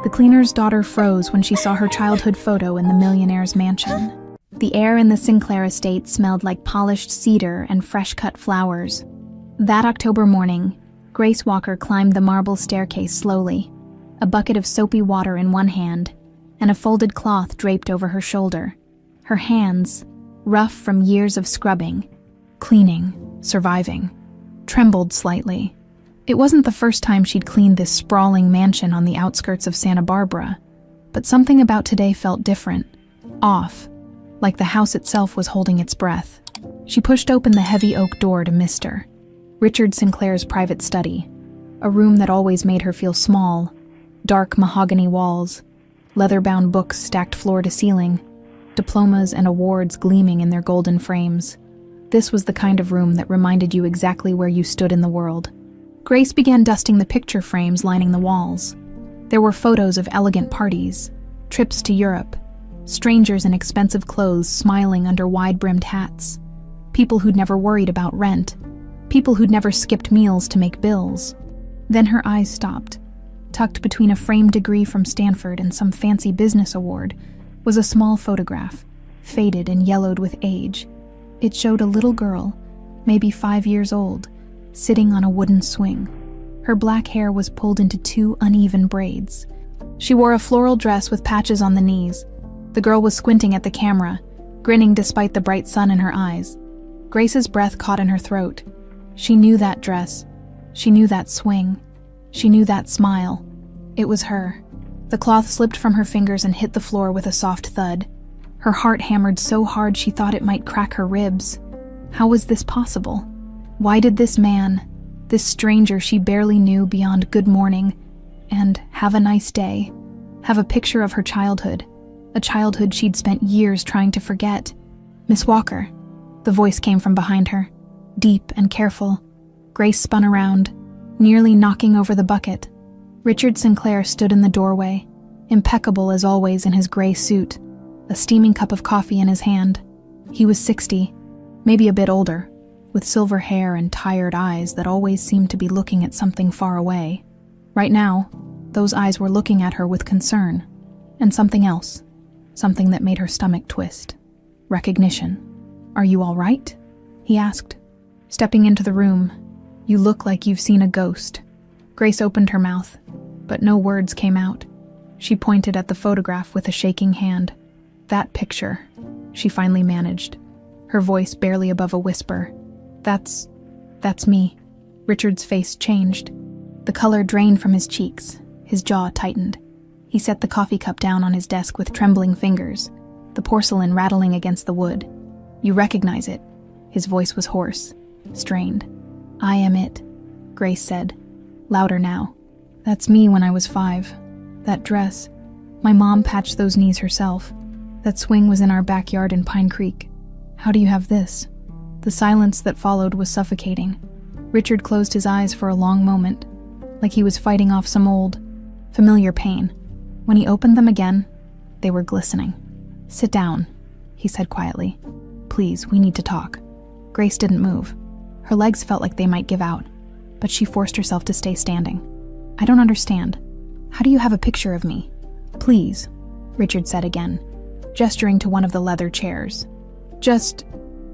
The cleaner's daughter froze when she saw her childhood photo in the Millionaire'S mansion. The air in the Sinclair estate smelled like polished cedar and fresh-cut flowers. That October morning, Grace Walker climbed the marble staircase slowly, a bucket of soapy water in one hand and a folded cloth draped over her shoulder. Her hands, rough from years of scrubbing, cleaning, surviving, trembled slightly. It wasn't the first time she'd cleaned this sprawling mansion on the outskirts of Santa Barbara, but something about today felt different, off, like the house itself was holding its breath. She pushed open the heavy oak door to Mr. Richard Sinclair's private study, a room that always made her feel small, dark mahogany walls, leather-bound books stacked floor to ceiling, diplomas and awards gleaming in their golden frames. This was the kind of room that reminded you exactly where you stood in the world. Grace began dusting the picture frames lining the walls. There were photos of elegant parties, trips to Europe, strangers in expensive clothes smiling under wide-brimmed hats, people who'd never worried about rent, people who'd never skipped meals to make bills. Then her eyes stopped. Tucked between a framed degree from Stanford and some fancy business award was a small photograph, faded and yellowed with age. It showed a little girl, maybe 5 years old, sitting on a wooden swing. Her black hair was pulled into 2 uneven braids. She wore a floral dress with patches on the knees. The girl was squinting at the camera, grinning despite the bright sun in her eyes. Grace's breath caught in her throat. She knew that dress. She knew that swing. She knew that smile. It was her. The cloth slipped from her fingers and hit the floor with a soft thud. Her heart hammered so hard she thought it might crack her ribs. How was this possible? Why did this man, this stranger she barely knew beyond good morning and have a nice day, have a picture of her childhood, a childhood she'd spent years trying to forget? "Miss Walker," the voice came from behind her, deep and careful. Grace spun around, nearly knocking over the bucket. Richard Sinclair stood in the doorway, impeccable as always in his gray suit, a steaming cup of coffee in his hand. He was 60, maybe a bit older, with silver hair and tired eyes that always seemed to be looking at something far away. Right now, those eyes were looking at her with concern, and something else, something that made her stomach twist. Recognition. "Are you all right?" he asked. Stepping into the room, "You look like you've seen a ghost." Grace opened her mouth, but no words came out. She pointed at the photograph with a shaking hand. "That picture," she finally managed, her voice barely above a whisper. That's me." Richard's face changed. The color drained from his cheeks, his jaw tightened. He set the coffee cup down on his desk with trembling fingers, the porcelain rattling against the wood. "You recognize it?" His voice was hoarse, strained. "I am it," Grace said, louder now. "That's me when I was 5. That dress. My mom patched those knees herself. That swing was in our backyard in Pine Creek. How do you have this?" The silence that followed was suffocating. Richard closed his eyes for a long moment, like he was fighting off some old, familiar pain. When he opened them again, they were glistening. "Sit down," he said quietly. "Please, we need to talk." Grace didn't move. Her legs felt like they might give out, but she forced herself to stay standing. "I don't understand. How do you have a picture of me?" "Please," Richard said again, gesturing to one of the leather chairs. "Just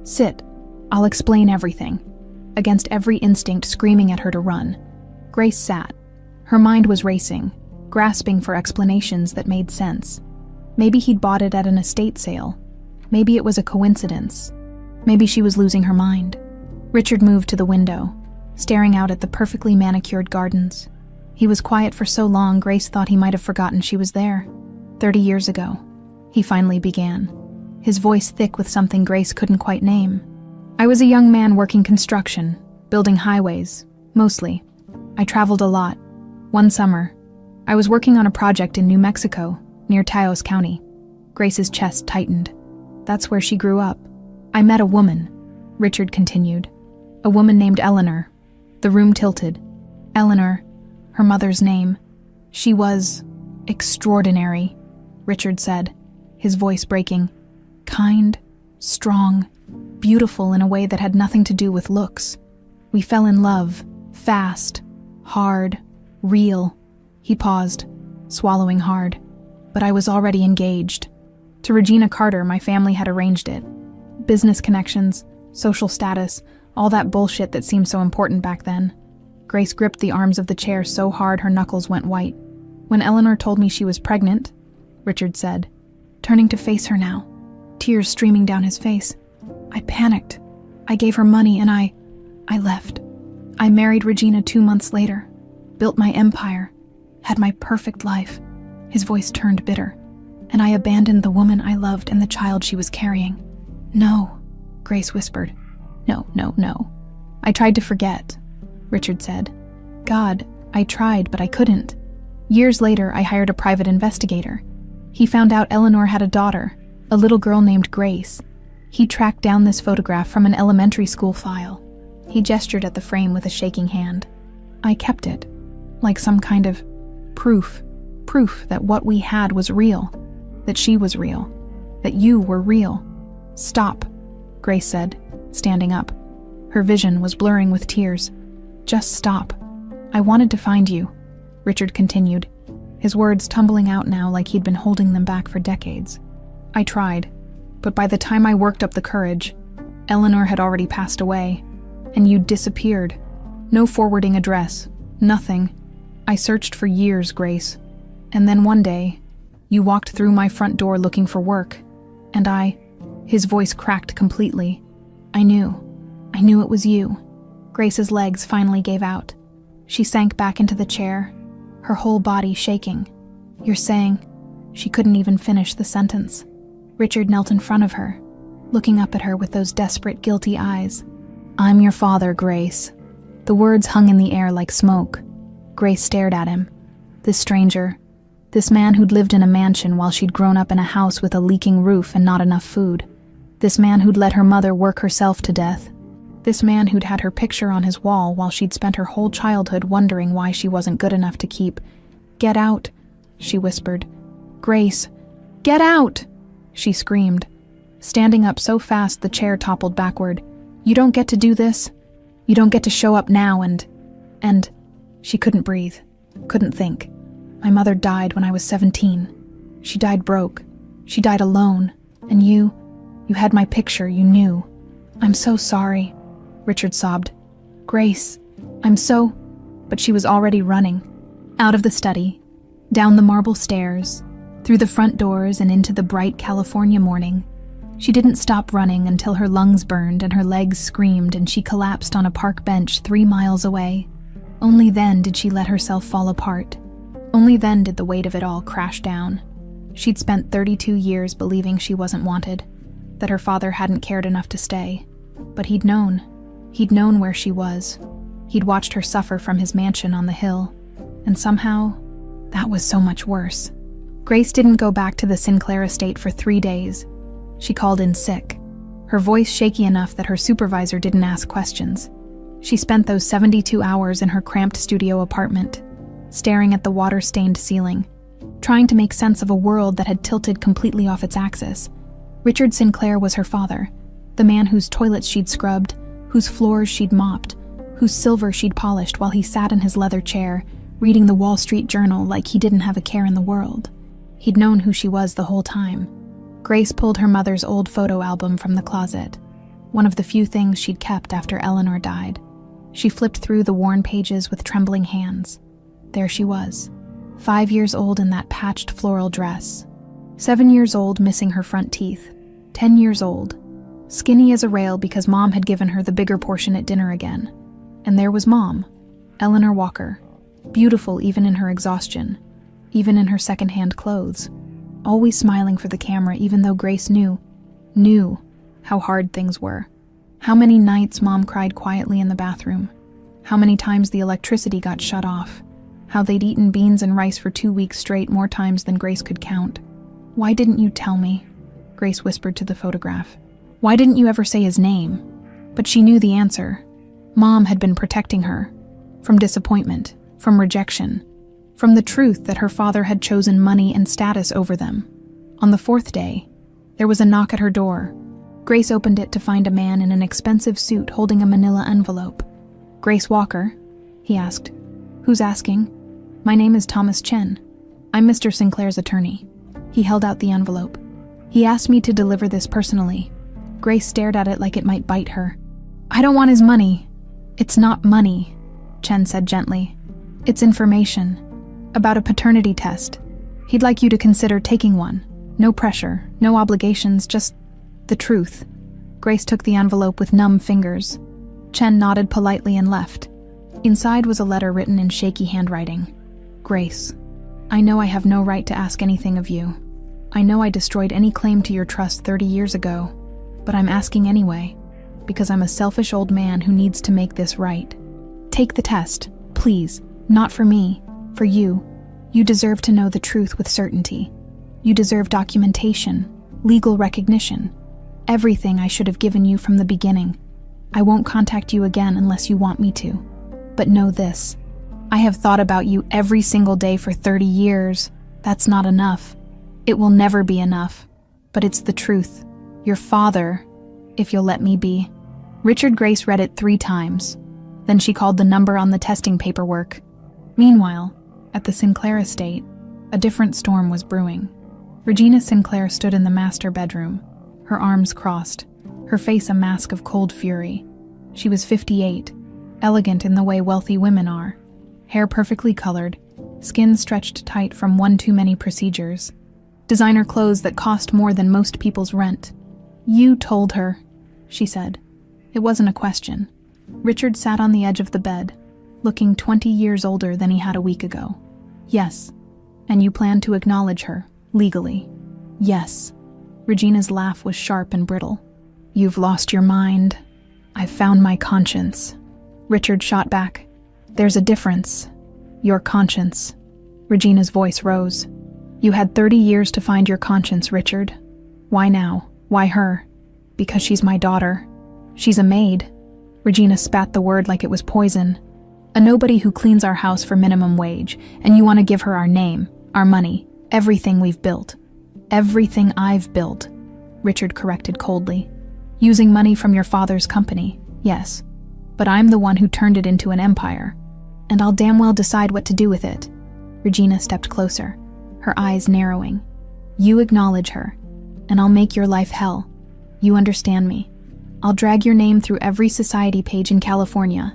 sit. I'll explain everything." Against every instinct screaming at her to run, Grace sat. Her mind was racing, grasping for explanations that made sense. Maybe he'd bought it at an estate sale. Maybe it was a coincidence. Maybe she was losing her mind. Richard moved to the window, staring out at the perfectly manicured gardens. He was quiet for so long Grace thought he might have forgotten she was there. 30 years ago, he finally began, his voice thick with something Grace couldn't quite name. "I was a young man working construction, building highways, mostly. I traveled a lot. One summer, I was working on a project in New Mexico, near Taos County." Grace's chest tightened. "That's where she grew up. I met a woman," Richard continued. "A woman named Eleanor." The room tilted. Eleanor, her mother's name. "She was extraordinary," Richard said, his voice breaking. "Kind, strong, beautiful in a way that had nothing to do with looks. We fell in love, fast, hard, real." He paused, swallowing hard. But I was already engaged. To Regina Carter, my family had arranged it. Business connections, social status, all that bullshit that seemed so important back then. Grace gripped the arms of the chair so hard her knuckles went white. When Eleanor told me she was pregnant, Richard said, turning to face her now, tears streaming down his face, I panicked. I gave her money and I left. I married Regina 2 months later, built my empire, had my perfect life. His voice turned bitter. And I abandoned the woman I loved and the child she was carrying. No, Grace whispered. No. I tried to forget, Richard said. God, I tried, but I couldn't. Years later, I hired a private investigator. He found out Eleanor had a daughter, a little girl named Grace. He tracked down this photograph from an elementary school file. He gestured at the frame with a shaking hand. I kept it, like some kind of proof that what we had was real, that she was real, that you were real. Stop, Grace said, standing up. Her vision was blurring with tears. Just stop. I wanted to find you, Richard continued, his words tumbling out now like he'd been holding them back for decades. I tried, but by the time I worked up the courage, Eleanor had already passed away, and you'd disappeared. No forwarding address, nothing. I searched for years, Grace. And then one day, you walked through my front door looking for work, and his voice cracked completely. I knew it was you. Grace's legs finally gave out. She sank back into the chair, her whole body shaking. You're saying, she couldn't even finish the sentence. Richard knelt in front of her, looking up at her with those desperate, guilty eyes. I'm your father, Grace. The words hung in the air like smoke. Grace stared at him. This stranger, this man who'd lived in a mansion while she'd grown up in a house with a leaking roof and not enough food. This man who'd let her mother work herself to death. This man who'd had her picture on his wall while she'd spent her whole childhood wondering why she wasn't good enough to keep. Get out, she whispered. Grace, get out, she screamed, standing up so fast the chair toppled backward. You don't get to do this. You don't get to show up now and she couldn't breathe, couldn't think. My mother died when I was 17. She died broke. She died alone. And you had my picture, you knew. I'm so sorry, Richard sobbed. Grace, but she was already running. Out of the study, down the marble stairs, through the front doors and into the bright California morning. She didn't stop running until her lungs burned and her legs screamed and she collapsed on a park bench 3 miles away. Only then did she let herself fall apart. Only then did the weight of it all crash down. She'd spent 32 years believing she wasn't wanted, that her father hadn't cared enough to stay. But he'd known where she was. He'd watched her suffer from his mansion on the hill. And somehow, that was so much worse. Grace didn't go back to the Sinclair estate for 3 days. She called in sick, her voice shaky enough that her supervisor didn't ask questions. She spent those 72 hours in her cramped studio apartment, staring at the water-stained ceiling, trying to make sense of a world that had tilted completely off its axis. Richard Sinclair was her father, the man whose toilets she'd scrubbed, whose floors she'd mopped, whose silver she'd polished while he sat in his leather chair, reading the Wall Street Journal like he didn't have a care in the world. He'd known who she was the whole time. Grace pulled her mother's old photo album from the closet, one of the few things she'd kept after Eleanor died. She flipped through the worn pages with trembling hands. There she was, 5 years old in that patched floral dress, 7 years old missing her front teeth, 10 years old, skinny as a rail because Mom had given her the bigger portion at dinner again. And there was Mom, Eleanor Walker, beautiful even in her exhaustion, even in her secondhand clothes, always smiling for the camera even though Grace knew how hard things were. How many nights Mom cried quietly in the bathroom. How many times the electricity got shut off. How they'd eaten beans and rice for 2 weeks straight, more times than Grace could count. Why didn't you tell me? Grace whispered to the photograph. Why didn't you ever say his name? But she knew the answer. Mom had been protecting her. From disappointment, from rejection, from the truth that her father had chosen money and status over them. On the 4th day, there was a knock at her door. Grace opened it to find a man in an expensive suit holding a manila envelope. Grace Walker? He asked. Who's asking? My name is Thomas Chen. I'm Mr. Sinclair's attorney." He held out the envelope. "He asked me to deliver this personally." Grace stared at it like it might bite her. "I don't want his money." "It's not money," Chen said gently. "It's information. About a paternity test. He'd like you to consider taking one. No pressure, no obligations, just the truth." Grace took the envelope with numb fingers. Chen nodded politely and left. Inside was a letter written in shaky handwriting. "Grace, I know I have no right to ask anything of you. I know I destroyed any claim to your trust 30 years ago, but I'm asking anyway, because I'm a selfish old man who needs to make this right. Take the test, please, not for me, for you. You deserve to know the truth with certainty. You deserve documentation, legal recognition, everything I should have given you from the beginning. I won't contact you again unless you want me to. But know this, I have thought about you every single day for 30 years. That's not enough. It will never be enough. But it's the truth. Your father, if you'll let me be." Richard Grace read it 3 times. Then she called the number on the testing paperwork. Meanwhile, at the Sinclair estate, a different storm was brewing. Regina Sinclair stood in the master bedroom, her arms crossed, her face a mask of cold fury. She was 58, elegant in the way wealthy women are, hair perfectly colored, skin stretched tight from one too many procedures, designer clothes that cost more than most people's rent. "You told her," she said. It wasn't a question. Richard sat on the edge of the bed, looking 20 years older than he had a week ago. "Yes. And you plan to acknowledge her, legally?" "Yes." Regina's laugh was sharp and brittle. "You've lost your mind. I've found my conscience." Richard shot back. "There's a difference. Your conscience." Regina's voice rose. "You had 30 years to find your conscience, Richard. Why now? Why her?" "Because she's my daughter. She's a maid." Regina spat the word like it was poison. "A nobody who cleans our house for minimum wage, and you want to give her our name, our money, everything we've built." "Everything I've built," Richard corrected coldly. "Using money from your father's company, yes. But I'm the one who turned it into an empire, and I'll damn well decide what to do with it." Regina stepped closer, her eyes narrowing. "You acknowledge her, and I'll make your life hell. You understand me? I'll drag your name through every society page in California.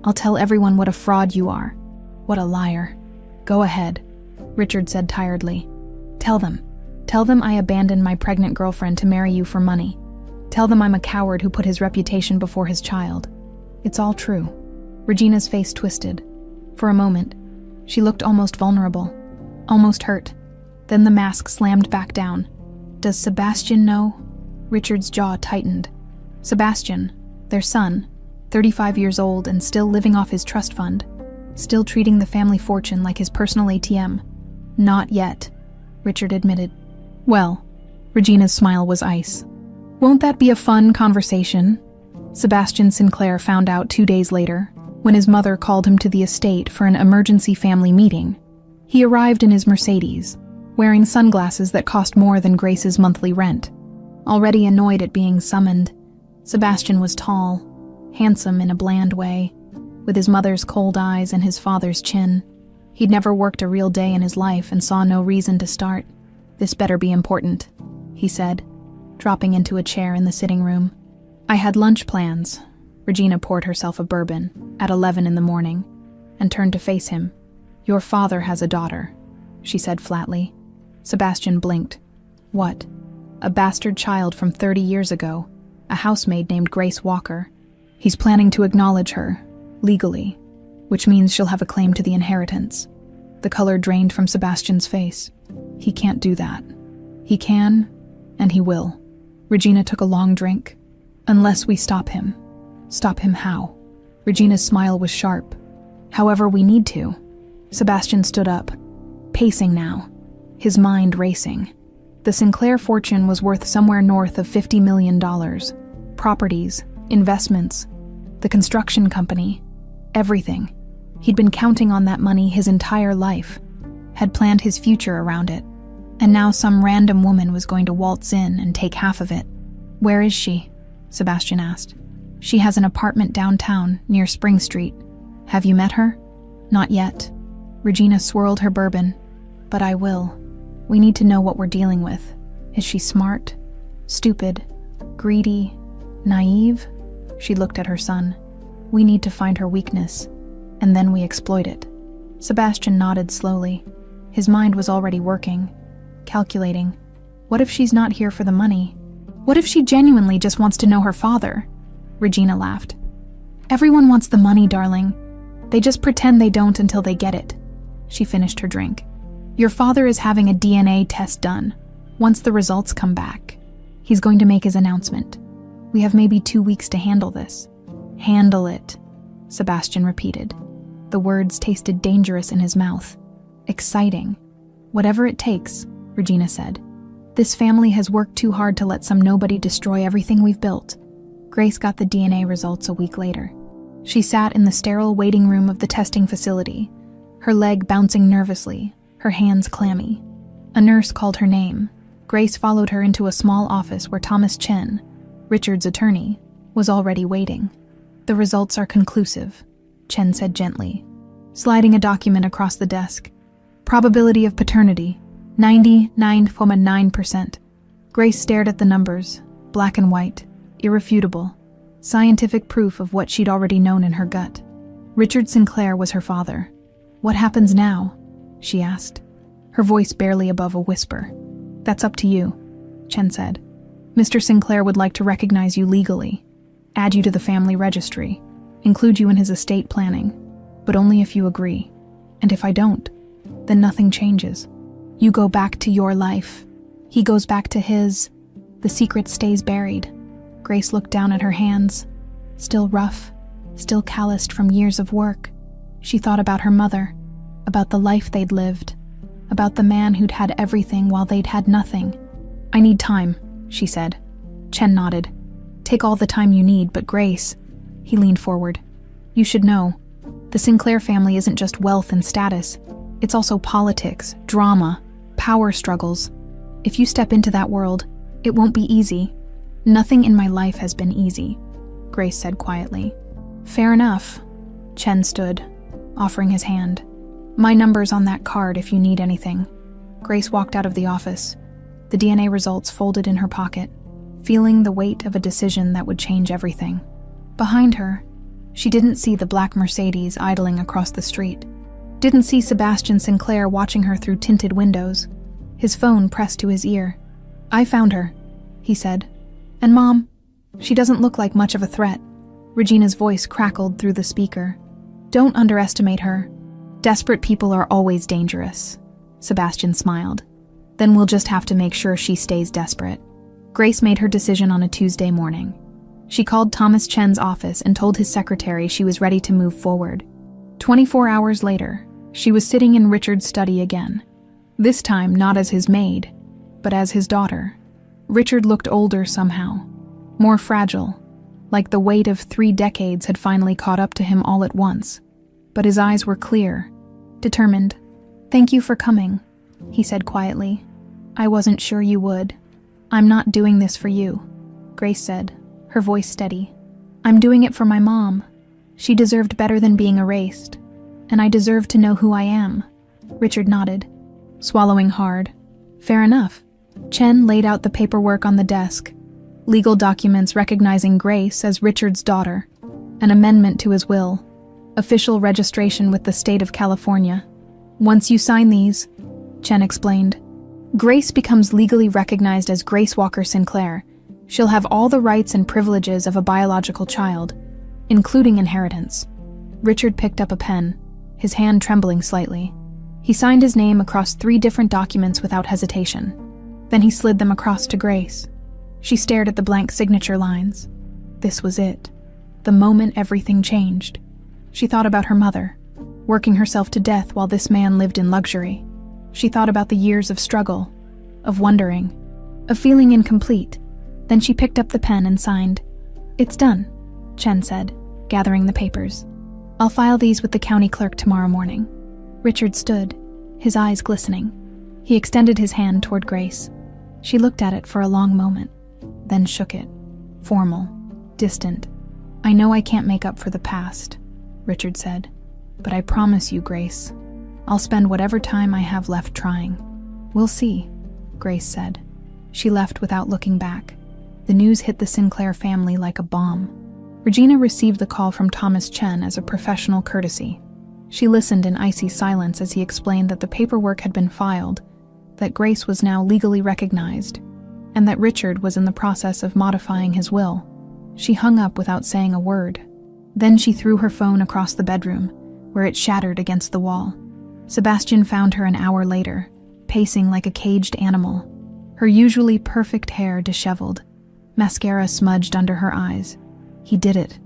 I'll tell everyone what a fraud you are. What a liar." "Go ahead," Richard said tiredly. Tell them I abandoned my pregnant girlfriend to marry you for money. Tell them I'm a coward who put his reputation before his child. It's all true." Regina's face twisted. For a moment, she looked almost vulnerable, almost hurt. Then the mask slammed back down. "Does Sebastian know?" Richard's jaw tightened. Sebastian, their son, 35 years old and still living off his trust fund, still treating the family fortune like his personal ATM. "Not yet," Richard admitted. "Well," Regina's smile was ice. "Won't that be a fun conversation?" Sebastian Sinclair found out 2 days later, when his mother called him to the estate for an emergency family meeting. He arrived in his Mercedes, wearing sunglasses that cost more than Grace's monthly rent. Already annoyed at being summoned, Sebastian was tall, handsome in a bland way, with his mother's cold eyes and his father's chin. He'd never worked a real day in his life and saw no reason to start. "This better be important," he said, dropping into a chair in the sitting room. "I had lunch plans." Regina poured herself a bourbon at 11 in the morning and turned to face him. "Your father has a daughter," she said flatly. Sebastian blinked. "What?" "A bastard child from 30 years ago, a housemaid named Grace Walker. He's planning to acknowledge her, legally, which means she'll have a claim to the inheritance." The color drained from Sebastian's face. "He can't do that." "He can, and he will." Regina took a long drink. "Unless we stop him." "Stop him how?" Regina's smile was sharp. "However we need to." Sebastian stood up, pacing now, his mind racing. The Sinclair fortune was worth somewhere north of $50 million. Properties, investments, the construction company, everything. He'd been counting on that money his entire life, had planned his future around it, and now some random woman was going to waltz in and take half of it. "Where is she?" Sebastian asked. "She has an apartment downtown, near Spring Street. Have you met her?" "Not yet." Regina swirled her bourbon. But I will. We need to know what we're dealing with. Is she smart? Stupid? Greedy? Naive? She looked at her son. We need to find her weakness, and then we exploit it. Sebastian nodded slowly. His mind was already working, calculating. What if she's not here for the money? What if she genuinely just wants to know her father? Regina laughed. Everyone wants the money, darling. They just pretend they don't until they get it. She finished her drink. Your father is having a DNA test done. Once the results come back, he's going to make his announcement. We have maybe 2 weeks to handle this. Handle it, Sebastian repeated. The words tasted dangerous in his mouth. Exciting. Whatever it takes, Regina said. This family has worked too hard to let some nobody destroy everything we've built. Grace got the DNA results a week later. She sat in the sterile waiting room of the testing facility, her leg bouncing nervously, her hands clammy. A nurse called her name. Grace followed her into a small office where Thomas Chen, Richard's attorney, was already waiting. The results are conclusive, Chen said gently, sliding a document across the desk. Probability of paternity, 99.9%. Grace stared at the numbers, black and white, irrefutable, scientific proof of what she'd already known in her gut. Richard Sinclair was her father. What happens now? She asked, her voice barely above a whisper. That's up to you, Chen said. Mr. Sinclair would like to recognize you legally, add you to the family registry, include you in his estate planning, but only if you agree. And if I don't, then nothing changes. You go back to your life. He goes back to his. The secret stays buried. Grace looked down at her hands, still rough, still calloused from years of work. She thought about her mother, about the life they'd lived, about the man who'd had everything while they'd had nothing. I need time, she said. Chen nodded. Take all the time you need, but Grace, he leaned forward. You should know, the Sinclair family isn't just wealth and status. It's also politics, drama, power struggles. If you step into that world, it won't be easy. Nothing in my life has been easy, Grace said quietly. Fair enough. Chen stood, offering his hand. My number's on that card if you need anything. Grace walked out of the office, the DNA results folded in her pocket, feeling the weight of a decision that would change everything. Behind her, she didn't see the black Mercedes idling across the street. Didn't see Sebastian Sinclair watching her through tinted windows, his phone pressed to his ear. I found her, he said. And Mom, she doesn't look like much of a threat. Regina's voice crackled through the speaker. Don't underestimate her. Desperate people are always dangerous. Sebastian smiled. Then we'll just have to make sure she stays desperate. Grace made her decision on a Tuesday morning. She called Thomas Chen's office and told his secretary she was ready to move forward. 24 hours later, she was sitting in Richard's study again. This time not as his maid, but as his daughter. Richard looked older somehow, more fragile, like the weight of 3 decades had finally caught up to him all at once. But his eyes were clear, determined. Thank you for coming, he said quietly. I wasn't sure you would. I'm not doing this for you, Grace said, her voice steady. I'm doing it for my mom. She deserved better than being erased, and I deserve to know who I am. Richard nodded, swallowing hard. Fair enough. Chen laid out the paperwork on the desk, legal documents recognizing Grace as Richard's daughter, an amendment to his will, official registration with the state of California. Once you sign these, Chen explained, Grace becomes legally recognized as Grace Walker Sinclair. She'll have all the rights and privileges of a biological child, including inheritance. Richard picked up a pen, his hand trembling slightly. He signed his name across 3 different documents without hesitation. Then he slid them across to Grace. She stared at the blank signature lines. This was it. The moment everything changed. She thought about her mother, working herself to death while this man lived in luxury. She thought about the years of struggle, of wondering, of feeling incomplete. Then she picked up the pen and signed. It's done, Chen said, gathering the papers. I'll file these with the county clerk tomorrow morning. Richard stood, his eyes glistening. He extended his hand toward Grace. She looked at it for a long moment, then shook it, formal, distant. I know I can't make up for the past, Richard said, but I promise you, Grace, I'll spend whatever time I have left trying. We'll see, Grace said. She left without looking back. The news hit the Sinclair family like a bomb. Regina received the call from Thomas Chen as a professional courtesy. She listened in icy silence as he explained that the paperwork had been filed, that Grace was now legally recognized, and that Richard was in the process of modifying his will. She hung up without saying a word. Then she threw her phone across the bedroom, where it shattered against the wall. Sebastian found her an hour later, pacing like a caged animal, her usually perfect hair disheveled, mascara smudged under her eyes. He did it,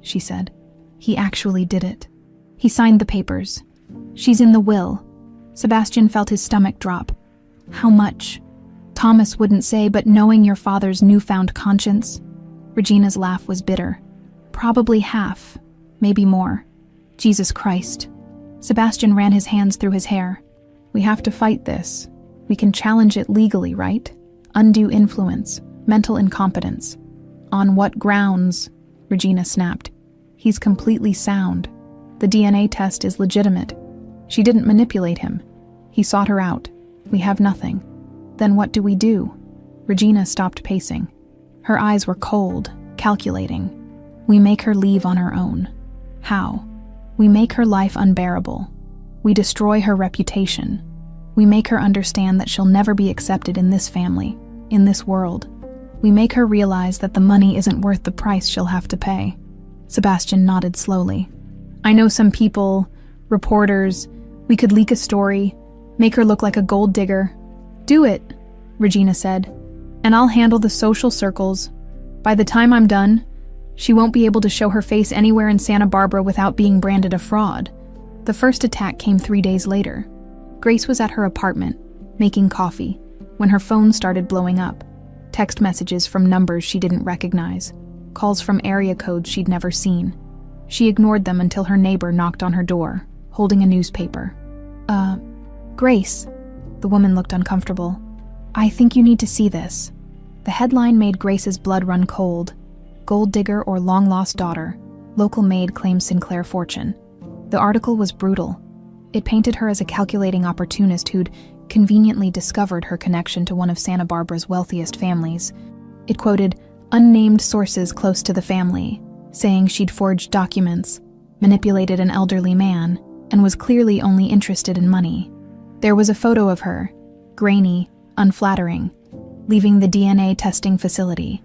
she said. He actually did it. He signed the papers. She's in the will. Sebastian felt his stomach drop. How much? Thomas wouldn't say, but knowing your father's newfound conscience. Regina's laugh was bitter. Probably half, maybe more. Jesus Christ. Sebastian ran his hands through his hair. We have to fight this. We can challenge it legally, right? Undue influence, mental incompetence. On what grounds? Regina snapped. He's completely sound. The DNA test is legitimate. She didn't manipulate him. He sought her out. We have nothing. Then what do we do? Regina stopped pacing. Her eyes were cold, calculating. We make her leave on her own. How? We make her life unbearable. We destroy her reputation. We make her understand that she'll never be accepted in this family, in this world. We make her realize that the money isn't worth the price she'll have to pay. Sebastian nodded slowly. I know some people, reporters, we could leak a story, make her look like a gold digger. Do it, Regina said, and I'll handle the social circles. By the time I'm done, she won't be able to show her face anywhere in Santa Barbara without being branded a fraud. The first attack came 3 days later. Grace was at her apartment, making coffee, when her phone started blowing up. Text messages from numbers she didn't recognize, calls from area codes she'd never seen. She ignored them until her neighbor knocked on her door, holding a newspaper. Grace. The woman looked uncomfortable. I think you need to see this. The headline made Grace's blood run cold. Gold digger or long-lost daughter. Local maid claims Sinclair fortune. The article was brutal. It painted her as a calculating opportunist who'd conveniently discovered her connection to one of Santa Barbara's wealthiest families. It quoted unnamed sources close to the family, saying she'd forged documents, manipulated an elderly man, and was clearly only interested in money. There was a photo of her, grainy, unflattering, leaving the DNA testing facility.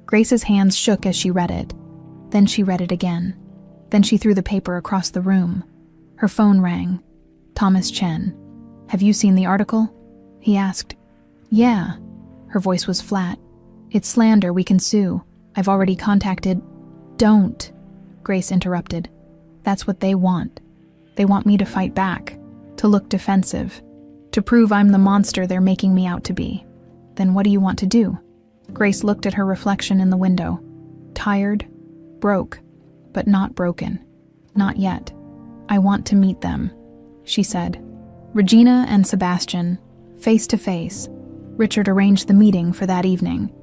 Grace's hands shook as she read it. Then she read it again. Then she threw the paper across the room. Her phone rang. Thomas Chen. Have you seen the article? He asked. Yeah. Her voice was flat. It's slander, we can sue. I've already contacted. Don't, Grace interrupted. That's what they want. They want me to fight back, to look defensive, to prove I'm the monster they're making me out to be. Then what do you want to do? Grace looked at her reflection in the window. Tired, broke, but not broken. Not yet. I want to meet them, she said. Regina and Sebastian, face to face. Richard arranged the meeting for that evening.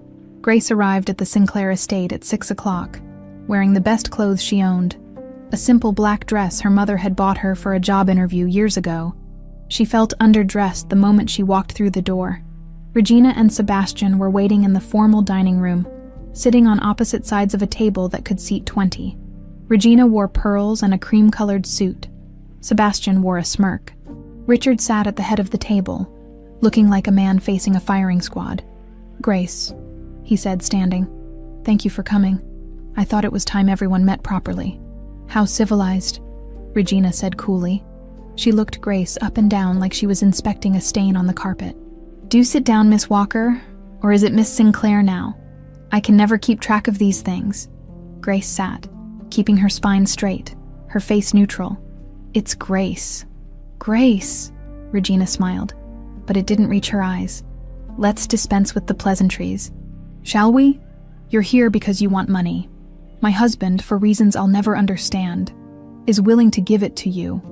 Grace arrived at the Sinclair estate at 6 o'clock, wearing the best clothes she owned. A simple black dress her mother had bought her for a job interview years ago. She felt underdressed the moment she walked through the door. Regina and Sebastian were waiting in the formal dining room, sitting on opposite sides of a table that could seat 20. Regina wore pearls and a cream-colored suit. Sebastian wore a smirk. Richard sat at the head of the table, looking like a man facing a firing squad. Grace, he said, standing. Thank you for coming. I thought it was time everyone met properly. How civilized, Regina said coolly. She looked Grace up and down like she was inspecting a stain on the carpet. Do sit down, Miss Walker, or is it Miss Sinclair now? I can never keep track of these things. Grace sat, keeping her spine straight, her face neutral. It's Grace. Grace, Regina smiled, but it didn't reach her eyes. Let's dispense with the pleasantries. Shall we? You're here because you want money. My husband, for reasons I'll never understand, is willing to give it to you.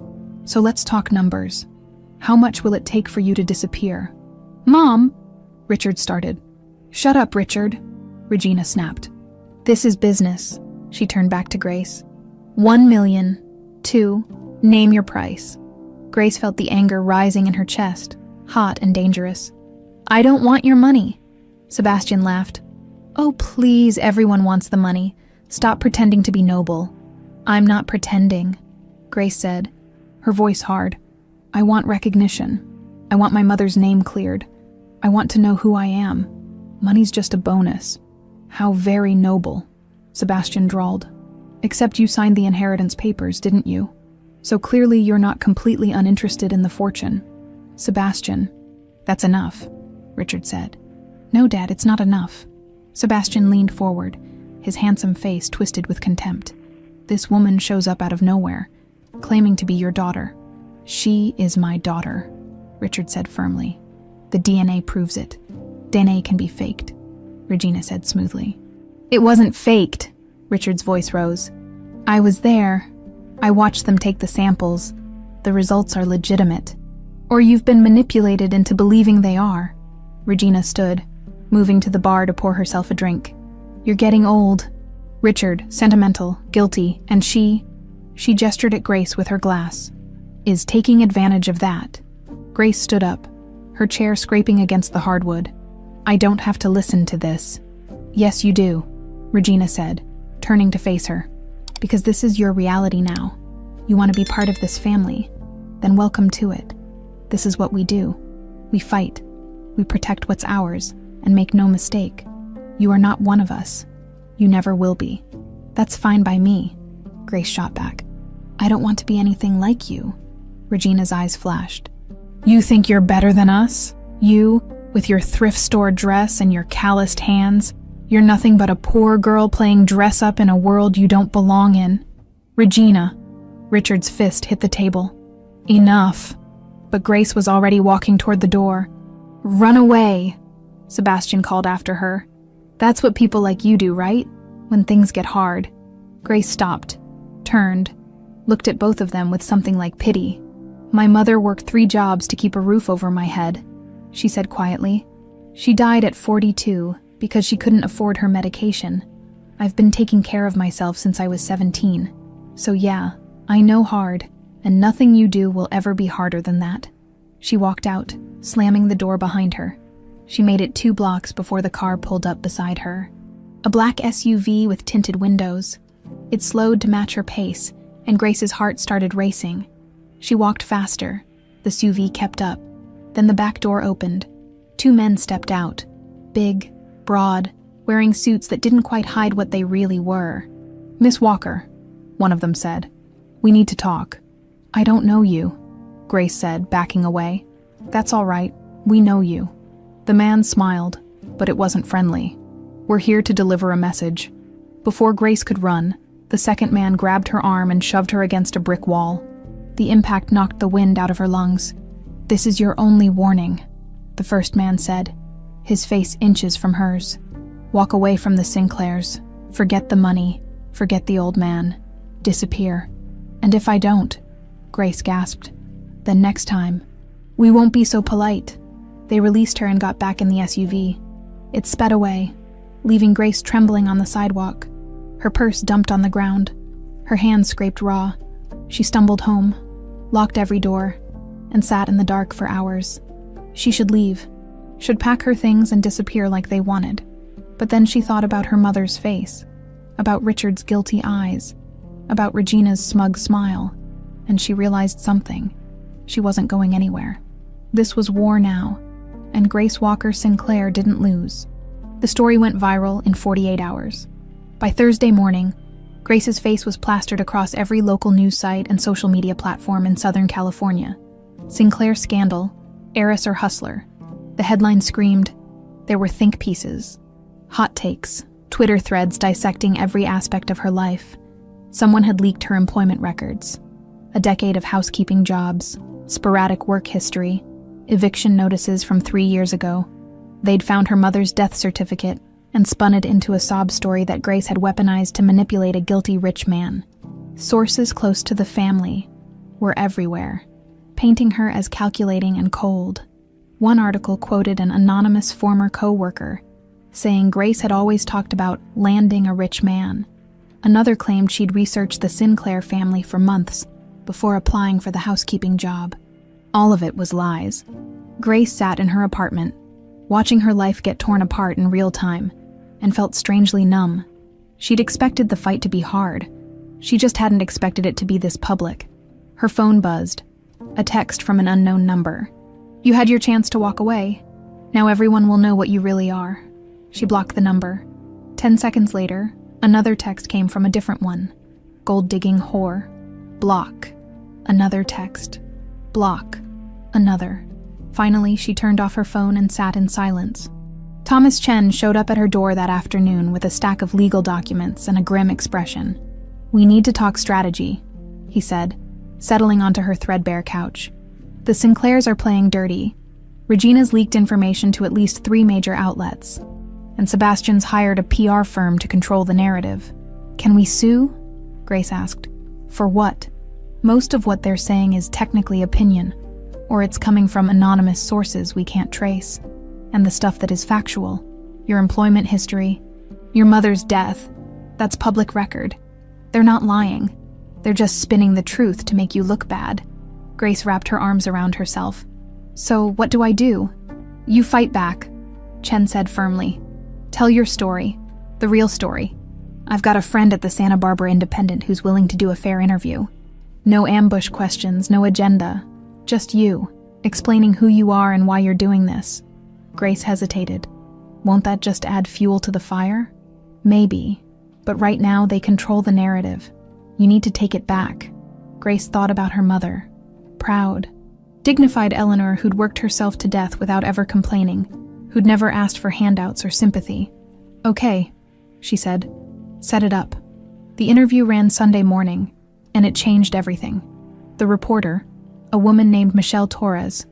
So let's talk numbers. How much will it take for you to disappear? Mom, Richard started. Shut up, Richard, Regina snapped. This is business, she turned back to Grace. 1 million. 2, name your price. Grace felt the anger rising in her chest, hot and dangerous. "I don't want your money." Sebastian laughed. "Oh, please, everyone wants the money. Stop pretending to be noble." "I'm not pretending," Grace said, her voice hard. "I want recognition. I want my mother's name cleared. I want to know who I am. Money's just a bonus." "How very noble," Sebastian drawled. "Except you signed the inheritance papers, didn't you? So clearly you're not completely uninterested in the fortune." "Sebastian, that's enough," Richard said. "No, Dad, it's not enough." Sebastian leaned forward, his handsome face twisted with contempt. "This woman shows up out of nowhere, claiming to be your daughter." "She is my daughter," Richard said firmly. "The DNA proves it. DNA can be faked," Regina said smoothly. "It wasn't faked," Richard's voice rose. "I was there. I watched them take the samples. The results are legitimate. Or you've been manipulated into believing they are." Regina stood, moving to the bar to pour herself a drink. "You're getting old." Richard, sentimental, guilty, and she gestured at Grace with her glass, "is taking advantage of that." Grace stood up, her chair scraping against the hardwood. "I don't have to listen to this." "Yes, you do," Regina said, turning to face her. "Because this is your reality now. You want to be part of this family. Then welcome to it. This is what we do. We fight. We protect what's ours, and make no mistake. You are not one of us. You never will be." "That's fine by me," Grace shot back. "I don't want to be anything like you." Regina's eyes flashed. "You think you're better than us? You, with your thrift store dress and your calloused hands? You're nothing but a poor girl playing dress-up in a world you don't belong in." "Regina," Richard's fist hit the table. "Enough." But Grace was already walking toward the door. "Run away," Sebastian called after her. "That's what people like you do, right? When things get hard." Grace stopped, turned, looked at both of them with something like pity. "My mother worked 3 jobs to keep a roof over my head," she said quietly. "She died at 42 because she couldn't afford her medication. I've been taking care of myself since I was 17. So yeah, I know hard, and nothing you do will ever be harder than that." She walked out, slamming the door behind her. She made it 2 blocks before the car pulled up beside her. A black SUV with tinted windows. It slowed to match her pace, and Grace's heart started racing. She walked faster. The SUV kept up. Then the back door opened. 2 men stepped out. Big, broad, wearing suits that didn't quite hide what they really were. "Miss Walker," one of them said. "We need to talk." "I don't know you," Grace said, backing away. "That's all right. We know you." The man smiled, but it wasn't friendly. "We're here to deliver a message." Before Grace could run, the second man grabbed her arm and shoved her against a brick wall. The impact knocked the wind out of her lungs. "This is your only warning," the first man said, his face inches from hers. "Walk away from the Sinclairs. Forget the money. Forget the old man. Disappear." "And if I don't?" Grace gasped. "Then next time. We won't be so polite." They released her and got back in the SUV. It sped away, leaving Grace trembling on the sidewalk. Her purse dumped on the ground. Her hands scraped raw. She stumbled home, locked every door, and sat in the dark for hours. She should leave, should pack her things and disappear like they wanted. But then she thought about her mother's face, about Richard's guilty eyes, about Regina's smug smile, and she realized something. She wasn't going anywhere. This was war now, and Grace Walker Sinclair didn't lose. The story went viral in 48 hours. By Thursday morning, Grace's face was plastered across every local news site and social media platform in Southern California. Sinclair scandal, heiress or hustler. The headline screamed. There were think pieces, hot takes, Twitter threads dissecting every aspect of her life. Someone had leaked her employment records. A decade of housekeeping jobs, sporadic work history, eviction notices from 3 years ago. They'd found her mother's death certificate and spun it into a sob story that Grace had weaponized to manipulate a guilty rich man. Sources close to the family were everywhere, painting her as calculating and cold. One article quoted an anonymous former co-worker, saying Grace had always talked about landing a rich man. Another claimed she'd researched the Sinclair family for months before applying for the housekeeping job. All of it was lies. Grace sat in her apartment, watching her life get torn apart in real time, and felt strangely numb. She'd expected the fight to be hard. She just hadn't expected it to be this public. Her phone buzzed. A text from an unknown number. "You had your chance to walk away. Now everyone will know what you really are." She blocked the number. 10 seconds later, another text came from a different one. "Gold-digging whore. Block." Another text. "Block." Another. Finally, she turned off her phone and sat in silence. Thomas Chen showed up at her door that afternoon with a stack of legal documents and a grim expression. "We need to talk strategy," he said, settling onto her threadbare couch. "The Sinclairs are playing dirty. Regina's leaked information to at least 3 major outlets, and Sebastian's hired a PR firm to control the narrative. Can we sue?" Grace asked. "For what? Most of what they're saying is technically opinion, or it's coming from anonymous sources we can't trace. And the stuff that is factual, your employment history, your mother's death, that's public record. They're not lying. They're just spinning the truth to make you look bad." Grace wrapped her arms around herself. "So what do I do?" "You fight back," Chen said firmly. "Tell your story, the real story. I've got a friend at the Santa Barbara Independent who's willing to do a fair interview. No ambush questions, no agenda. Just you, explaining who you are and why you're doing this." Grace hesitated. "Won't that just add fuel to the fire?" "Maybe, but right now they control the narrative. You need to take it back." Grace thought about her mother. Proud, dignified Eleanor who'd worked herself to death without ever complaining, who'd never asked for handouts or sympathy. "Okay," she said. "Set it up." The interview ran Sunday morning, and it changed everything. The reporter, a woman named Michelle Torres,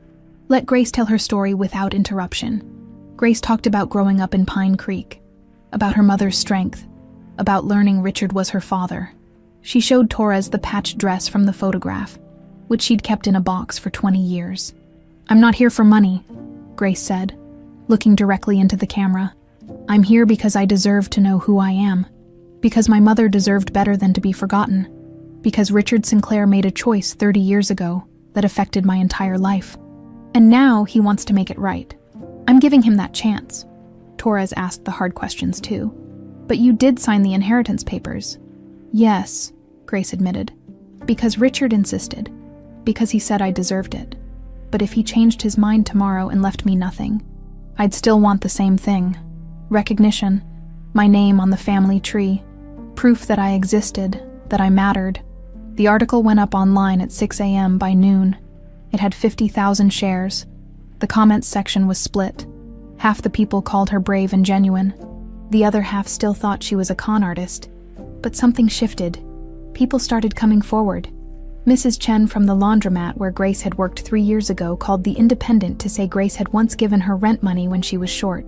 let Grace tell her story without interruption. Grace talked about growing up in Pine Creek, about her mother's strength, about learning Richard was her father. She showed Torres the patched dress from the photograph, which she'd kept in a box for 20 years. "I'm not here for money," Grace said, looking directly into the camera. "I'm here because I deserve to know who I am, because my mother deserved better than to be forgotten, because Richard Sinclair made a choice 30 years ago that affected my entire life. And now he wants to make it right. I'm giving him that chance." Torres asked the hard questions too. "But you did sign the inheritance papers." "Yes," Grace admitted, "because Richard insisted, because he said I deserved it. But if he changed his mind tomorrow and left me nothing, I'd still want the same thing. Recognition, my name on the family tree, proof that I existed, that I mattered." The article went up online at 6 a.m. by noon. It had 50,000 shares. The comments section was split. Half the people called her brave and genuine. The other half still thought she was a con artist. But something shifted. People started coming forward. Mrs. Chen from the laundromat where Grace had worked 3 years ago called the Independent to say Grace had once given her rent money when she was short,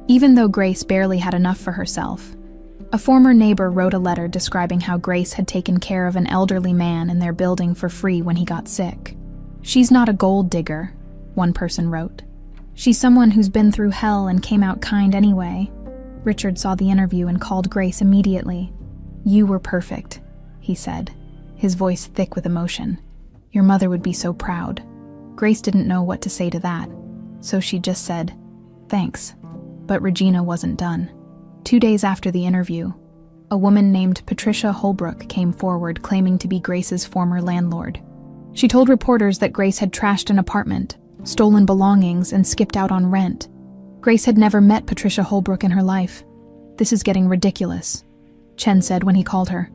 even though Grace barely had enough for herself. A former neighbor wrote a letter describing how Grace had taken care of an elderly man in their building for free when he got sick. "She's not a gold digger," one person wrote. "She's someone who's been through hell and came out kind anyway." Richard saw the interview and called Grace immediately. "You were perfect," he said, his voice thick with emotion. "Your mother would be so proud." Grace didn't know what to say to that, so she just said, "Thanks." But Regina wasn't done. 2 days after the interview, a woman named Patricia Holbrook came forward claiming to be Grace's former landlord. She told reporters that Grace had trashed an apartment, stolen belongings, and skipped out on rent. Grace had never met Patricia Holbrook in her life. "This is getting ridiculous," Chen said when he called her.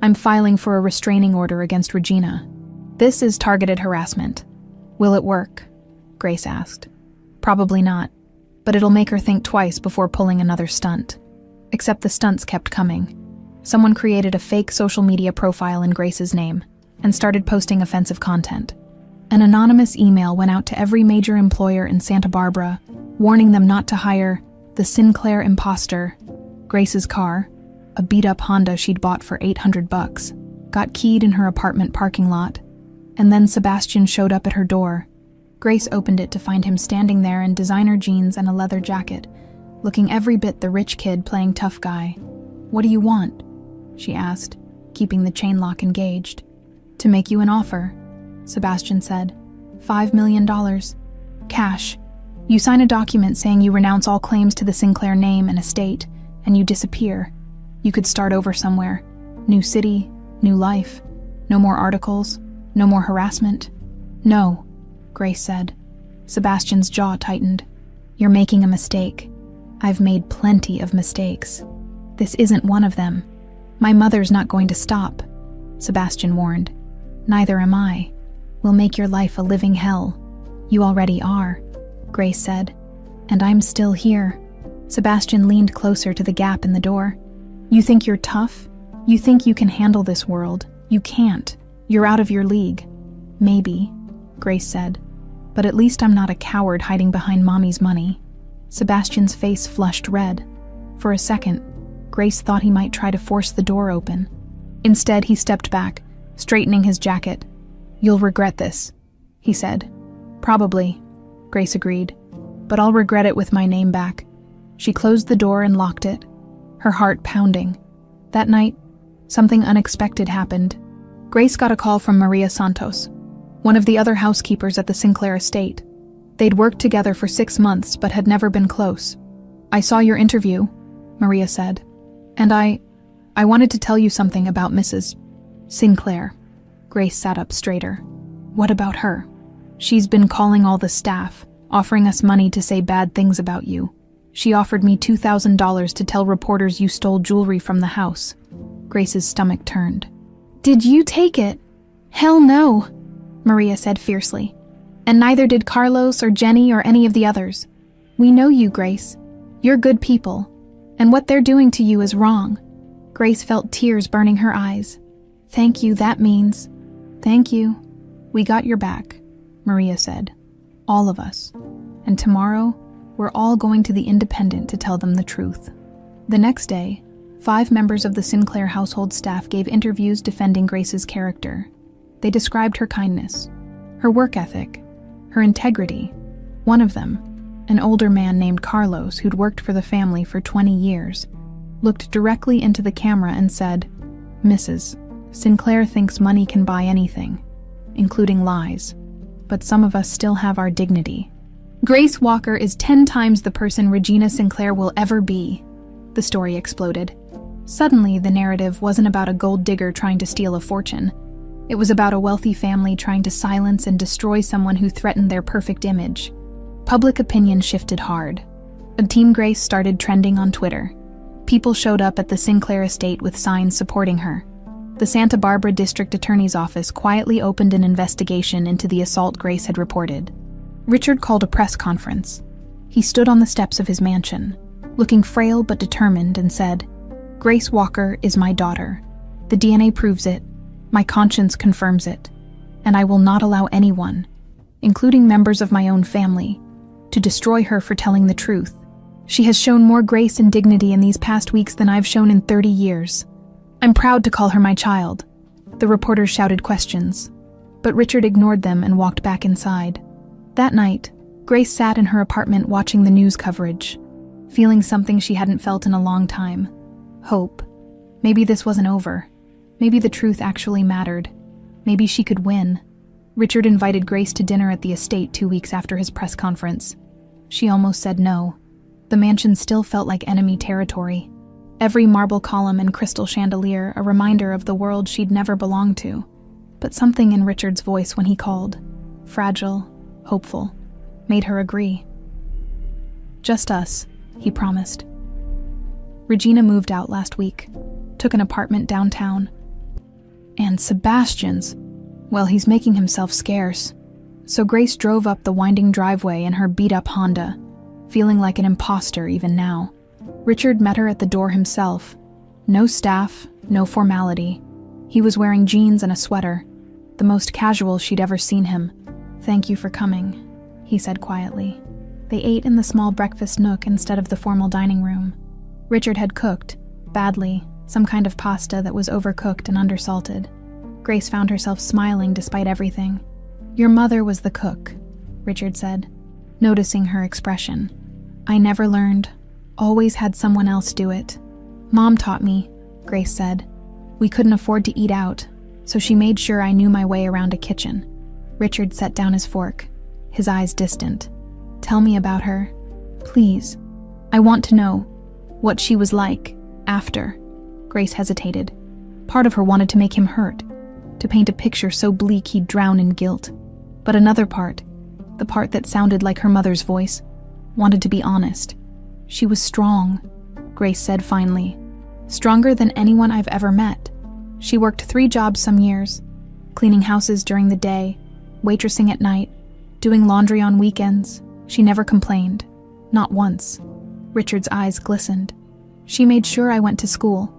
"I'm filing for a restraining order against Regina. This is targeted harassment." "Will it work?" Grace asked. "Probably not, but it'll make her think twice before pulling another stunt." Except the stunts kept coming. Someone created a fake social media profile in Grace's name and started posting offensive content. An anonymous email went out to every major employer in Santa Barbara, warning them not to hire the Sinclair imposter. Grace's car, a beat-up Honda she'd bought for $800, got keyed in her apartment parking lot, and then Sebastian showed up at her door. Grace opened it to find him standing there in designer jeans and a leather jacket, looking every bit the rich kid playing tough guy. "What do you want?" she asked, keeping the chain lock engaged. To make you an offer, Sebastian said. $5 million. Cash. You sign a document saying you renounce all claims to the Sinclair name and estate, and you disappear. You could start over somewhere. New city, new life. No more articles, no more harassment. No, Grace said. Sebastian's jaw tightened. You're making a mistake. I've made plenty of mistakes. This isn't one of them. My mother's not going to stop, Sebastian warned. Neither am I. We'll make your life a living hell. You already are, Grace said. And I'm still here. Sebastian leaned closer to the gap in the door. You think you're tough? You think you can handle this world? You can't. You're out of your league. Maybe, Grace said. But at least I'm not a coward hiding behind Mommy's money. Sebastian's face flushed red. For a second, Grace thought he might try to force the door open. Instead, he stepped back, straightening his jacket. You'll regret this, he said. Probably, Grace agreed. But I'll regret it with my name back. She closed the door and locked it, her heart pounding. That night, something unexpected happened. Grace got a call from Maria Santos, one of the other housekeepers at the Sinclair estate. They'd worked together for 6 months but had never been close. I saw your interview, Maria said, and I wanted to tell you something about Mrs. Sinclair. Grace sat up straighter. What about her? She's been calling all the staff, offering us money to say bad things about you. She offered me $2,000 to tell reporters you stole jewelry from the house. Grace's stomach turned. Did you take it? Hell no, Maria said fiercely. And neither did Carlos or Jenny or any of the others. We know you, Grace. You're good people. And what they're doing to you is wrong. Grace felt tears burning her eyes. Thank you, that means. Thank you. We got your back, Maria said. All of us. And tomorrow, we're all going to the Independent to tell them the truth. The next day, 5 members of the Sinclair household staff gave interviews defending Grace's character. They described her kindness, her work ethic, her integrity. One of them, an older man named Carlos who'd worked for the family for 20 years, looked directly into the camera and said, Mrs. Sinclair thinks money can buy anything, including lies, but some of us still have our dignity. Grace Walker is 10 times the person Regina Sinclair will ever be, the story exploded. Suddenly, the narrative wasn't about a gold digger trying to steal a fortune. It was about a wealthy family trying to silence and destroy someone who threatened their perfect image. Public opinion shifted hard. A Team Grace started trending on Twitter. People showed up at the Sinclair estate with signs supporting her. The Santa Barbara District Attorney's Office quietly opened an investigation into the assault Grace had reported. Richard called a press conference. He stood on the steps of his mansion, looking frail but determined, and said, Grace Walker is my daughter. The DNA proves it. My conscience confirms it. And I will not allow anyone, including members of my own family, to destroy her for telling the truth. She has shown more grace and dignity in these past weeks than I've shown in 30 years. I'm proud to call her my child. The reporters shouted questions, but Richard ignored them and walked back inside. That night, Grace sat in her apartment watching the news coverage, feeling something she hadn't felt in a long time. Hope. Maybe this wasn't over. Maybe the truth actually mattered. Maybe she could win. Richard invited Grace to dinner at the estate 2 weeks after his press conference. She almost said no. The mansion still felt like enemy territory. Every marble column and crystal chandelier a reminder of the world she'd never belonged to. But something in Richard's voice when he called, fragile, hopeful, made her agree. Just us, he promised. Regina moved out last week, took an apartment downtown. And Sebastian's, well, he's making himself scarce. So Grace drove up the winding driveway in her beat-up Honda, feeling like an imposter even now. Richard met her at the door himself. No staff, no formality. He was wearing jeans and a sweater, the most casual she'd ever seen him. Thank you for coming, he said quietly. They ate in the small breakfast nook instead of the formal dining room. Richard had cooked, badly, some kind of pasta that was overcooked and undersalted. Grace found herself smiling despite everything. Your mother was the cook, Richard said, noticing her expression. I never learned. Always had someone else do it. Mom taught me, Grace said. We couldn't afford to eat out. so she made sure I knew my way around a kitchen. Richard set down his fork, his eyes distant. Tell me about her, please. I want to know what she was like after. Grace hesitated. Part of her wanted to make him hurt, to paint a picture so bleak he'd drown in guilt. But another part, the part that sounded like her mother's voice, wanted to be honest. She was strong, Grace said finally. Stronger than anyone I've ever met. She worked 3 jobs some years, cleaning houses during the day, waitressing at night, doing laundry on weekends. She never complained. Not once. Richard's eyes glistened. She made sure I went to school,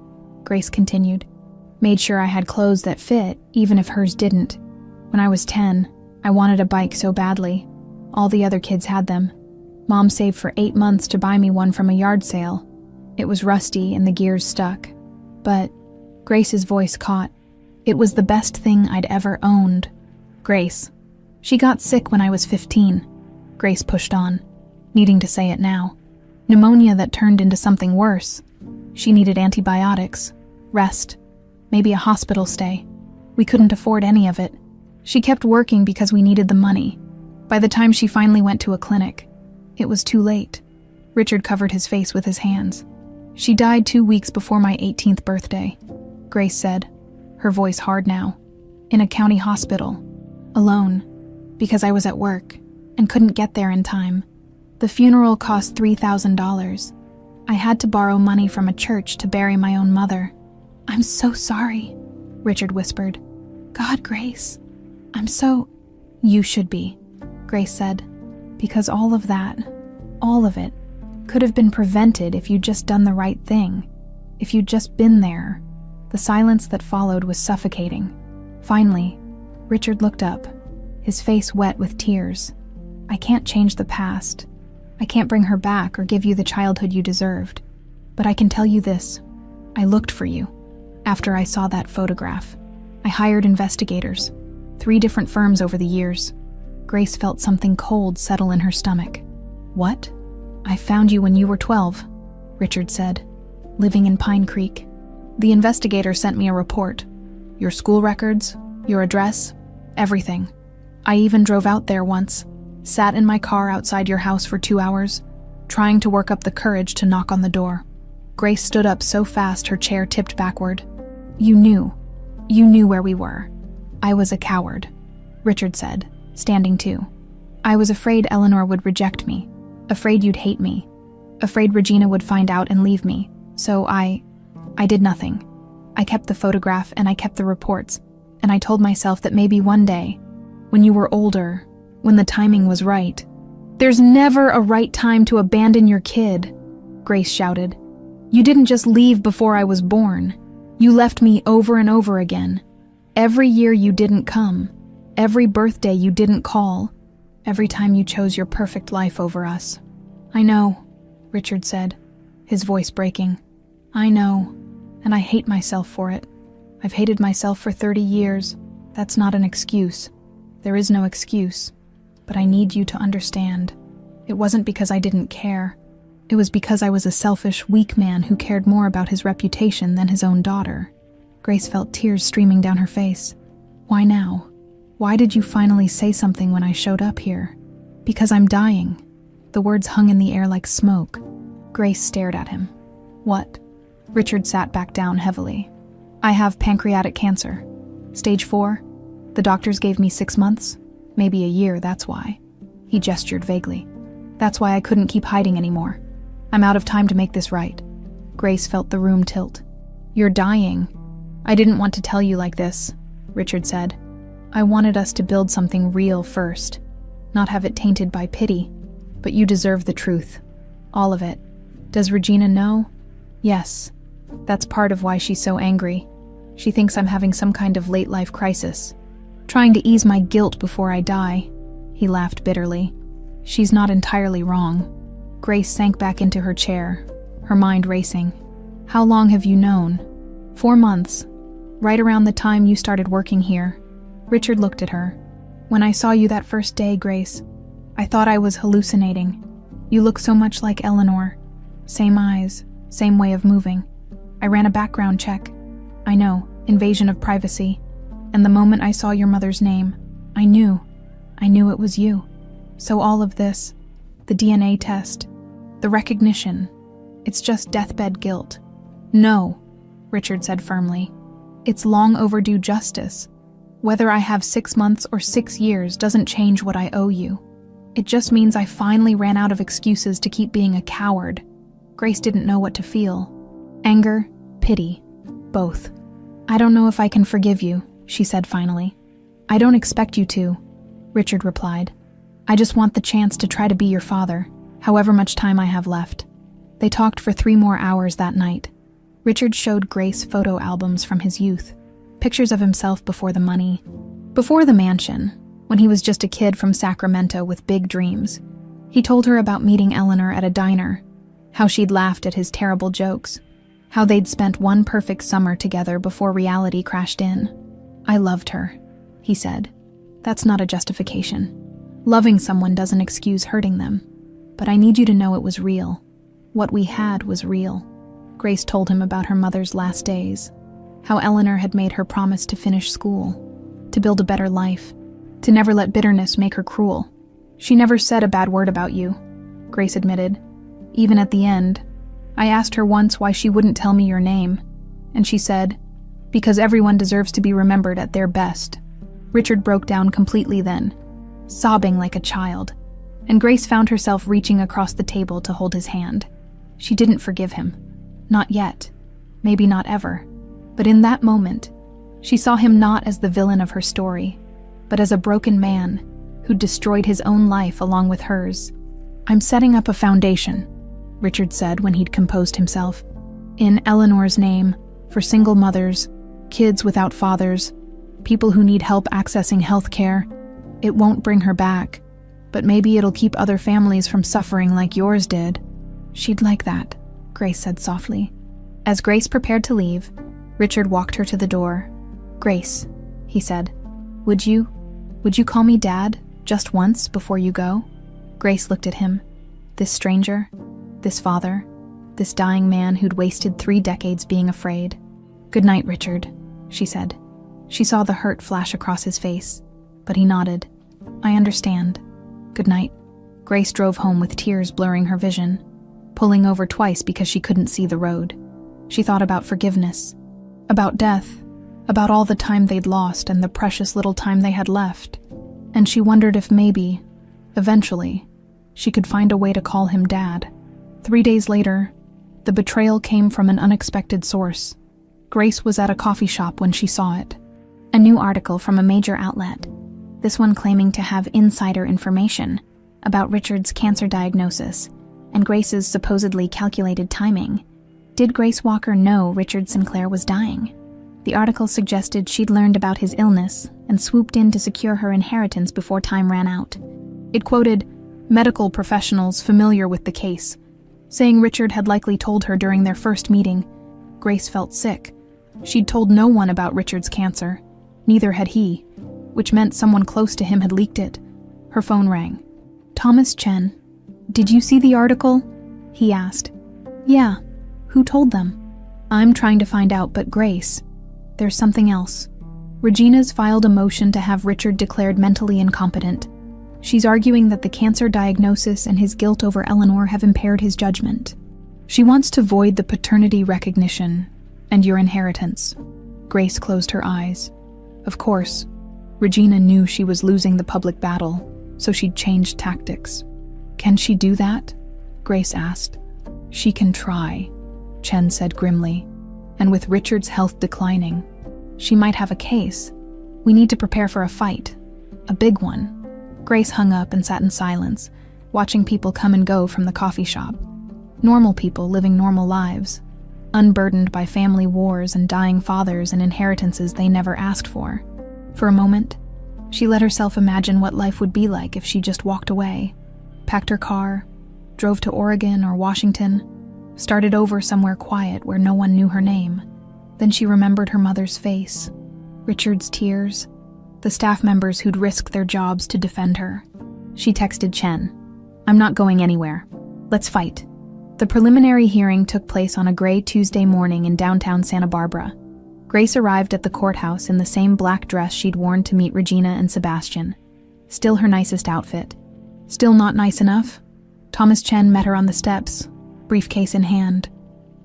Grace continued. Made sure I had clothes that fit, even if hers didn't. When I was 10, I wanted a bike so badly. All the other kids had them. Mom saved for 8 months to buy me one from a yard sale. It was rusty and the gears stuck. But Grace's voice caught. It was the best thing I'd ever owned. Grace. She got sick when I was 15. Grace pushed on, needing to say it now. Pneumonia that turned into something worse. She needed antibiotics, rest, maybe a hospital stay. We couldn't afford any of it. She kept working because we needed the money. By the time she finally went to a clinic, it was too late. Richard covered his face with his hands. She died 2 weeks before my 18th birthday, Grace said, her voice hard now. In a county hospital. Alone. Because I was at work and couldn't get there in time. The funeral cost $3,000. I had to borrow money from a church to bury my own mother. I'm so sorry, Richard whispered. God, Grace. I'm so... You should be, Grace said. Because all of that, all of it, could have been prevented if you'd just done the right thing. If you'd just been there. The silence that followed was suffocating. Finally, Richard looked up, his face wet with tears. I can't change the past. I can't bring her back or give you the childhood you deserved. But I can tell you this. I looked for you. After I saw that photograph, I hired investigators. 3 different firms over the years. Grace felt something cold settle in her stomach. What? I found you when you were 12, Richard said, living in Pine Creek. The investigator sent me a report. Your school records, your address, everything. I even drove out there once, sat in my car outside your house for 2 hours, trying to work up the courage to knock on the door. Grace stood up so fast her chair tipped backward. You knew where we were. I was a coward, Richard said, standing too. I was afraid Eleanor would reject me, afraid you'd hate me, afraid Regina would find out and leave me, so I did nothing. I kept the photograph and I kept the reports, and I told myself that maybe one day, when you were older, when the timing was right. There's never a right time to abandon your kid, Grace shouted. You didn't just leave before I was born. You left me over and over again. Every year you didn't come. Every birthday you didn't call. Every time you chose your perfect life over us. I know, Richard said, his voice breaking. I know, and I hate myself for it. I've hated myself for 30 years. That's not an excuse. There is no excuse. But I need you to understand. It wasn't because I didn't care. It was because I was a selfish, weak man who cared more about his reputation than his own daughter. Grace felt tears streaming down her face. Why now? Why did you finally say something when I showed up here? Because I'm dying. The words hung in the air like smoke. Grace stared at him. What? Richard sat back down heavily. I have pancreatic cancer. Stage 4. The doctors gave me 6 months. Maybe a year, that's why. He gestured vaguely. That's why I couldn't keep hiding anymore. I'm out of time to make this right. Grace felt the room tilt. You're dying. I didn't want to tell you like this, Richard said. I wanted us to build something real first, not have it tainted by pity. But you deserve the truth. All of it. Does Regina know? Yes. That's part of why she's so angry. She thinks I'm having some kind of late-life crisis. Trying to ease my guilt before I die. He laughed bitterly. She's not entirely wrong. Grace sank back into her chair, her mind racing. How long have you known? 4 months. Right around the time you started working here. Richard looked at her. When I saw you that first day, Grace, I thought I was hallucinating. You look so much like Eleanor. Same eyes, same way of moving. I ran a background check. I know, invasion of privacy. And the moment I saw your mother's name, I knew it was you. So all of this, the DNA test, the recognition, it's just deathbed guilt. No, Richard said firmly. It's long overdue justice. Whether I have 6 months or 6 years doesn't change what I owe you. It just means I finally ran out of excuses to keep being a coward. Grace didn't know what to feel. Anger, pity, both. I don't know if I can forgive you, she said finally. I don't expect you to, Richard replied. I just want the chance to try to be your father, however much time I have left. They talked for 3 more hours that night. Richard showed Grace photo albums from his youth, pictures of himself before the money, before the mansion, when he was just a kid from Sacramento with big dreams. He told her about meeting Eleanor at a diner, how she'd laughed at his terrible jokes, how they'd spent one perfect summer together before reality crashed in. I loved her, he said. That's not a justification. Loving someone doesn't excuse hurting them. But I need you to know it was real. What we had was real. Grace told him about her mother's last days, how Eleanor had made her promise to finish school, to build a better life, to never let bitterness make her cruel. She never said a bad word about you, Grace admitted. Even at the end, I asked her once why she wouldn't tell me your name, and she said, because everyone deserves to be remembered at their best. Richard broke down completely then, sobbing like a child, and Grace found herself reaching across the table to hold his hand. She didn't forgive him. Not yet. Maybe not ever. But in that moment, she saw him not as the villain of her story, but as a broken man who'd destroyed his own life along with hers. I'm setting up a foundation, Richard said when he'd composed himself, in Eleanor's name, for single mothers, kids without fathers, people who need help accessing health care. It won't bring her back, but maybe it'll keep other families from suffering like yours did. She'd like that, Grace said softly. As Grace prepared to leave, Richard walked her to the door. Grace, he said, would you call me Dad just once before you go? Grace looked at him. This stranger, this father, this dying man who'd wasted 3 decades being afraid. Good night, Richard, she said. She saw the hurt flash across his face, but he nodded. I understand. Good night. Grace drove home with tears blurring her vision, pulling over twice because she couldn't see the road. She thought about forgiveness, about death, about all the time they'd lost and the precious little time they had left. And she wondered if maybe, eventually, she could find a way to call him Dad. 3 days later, the betrayal came from an unexpected source. Grace was at a coffee shop when she saw it. A new article from a major outlet, this one claiming to have insider information about Richard's cancer diagnosis and Grace's supposedly calculated timing. Did Grace Walker know Richard Sinclair was dying? The article suggested she'd learned about his illness and swooped in to secure her inheritance before time ran out. It quoted medical professionals familiar with the case, saying Richard had likely told her during their first meeting. Grace felt sick. She'd told no one about Richard's cancer. Neither had he, which meant someone close to him had leaked it. Her phone rang. Thomas Chen. Did you see the article? He asked. Yeah. Who told them? I'm trying to find out, but Grace, there's something else. Regina's filed a motion to have Richard declared mentally incompetent. She's arguing that the cancer diagnosis and his guilt over Eleanor have impaired his judgment. She wants to void the paternity recognition and your inheritance. Grace closed her eyes. Of course, Regina knew she was losing the public battle, so she'd changed tactics. Can she do that? Grace asked. She can try, Chen said grimly. And with Richard's health declining, she might have a case. We need to prepare for a fight. A big one. Grace hung up and sat in silence, watching people come and go from the coffee shop. Normal people living normal lives, unburdened by family wars and dying fathers and inheritances they never asked for. For a moment, she let herself imagine what life would be like if she just walked away, packed her car, drove to Oregon or Washington, started over somewhere quiet where no one knew her name. Then she remembered her mother's face, Richard's tears, the staff members who'd risked their jobs to defend her. She texted Chen, I'm not going anywhere. Let's fight. The preliminary hearing took place on a gray Tuesday morning in downtown Santa Barbara. Grace arrived at the courthouse in the same black dress she'd worn to meet Regina and Sebastian. Still her nicest outfit. Still not nice enough? Thomas Chen met her on the steps, briefcase in hand,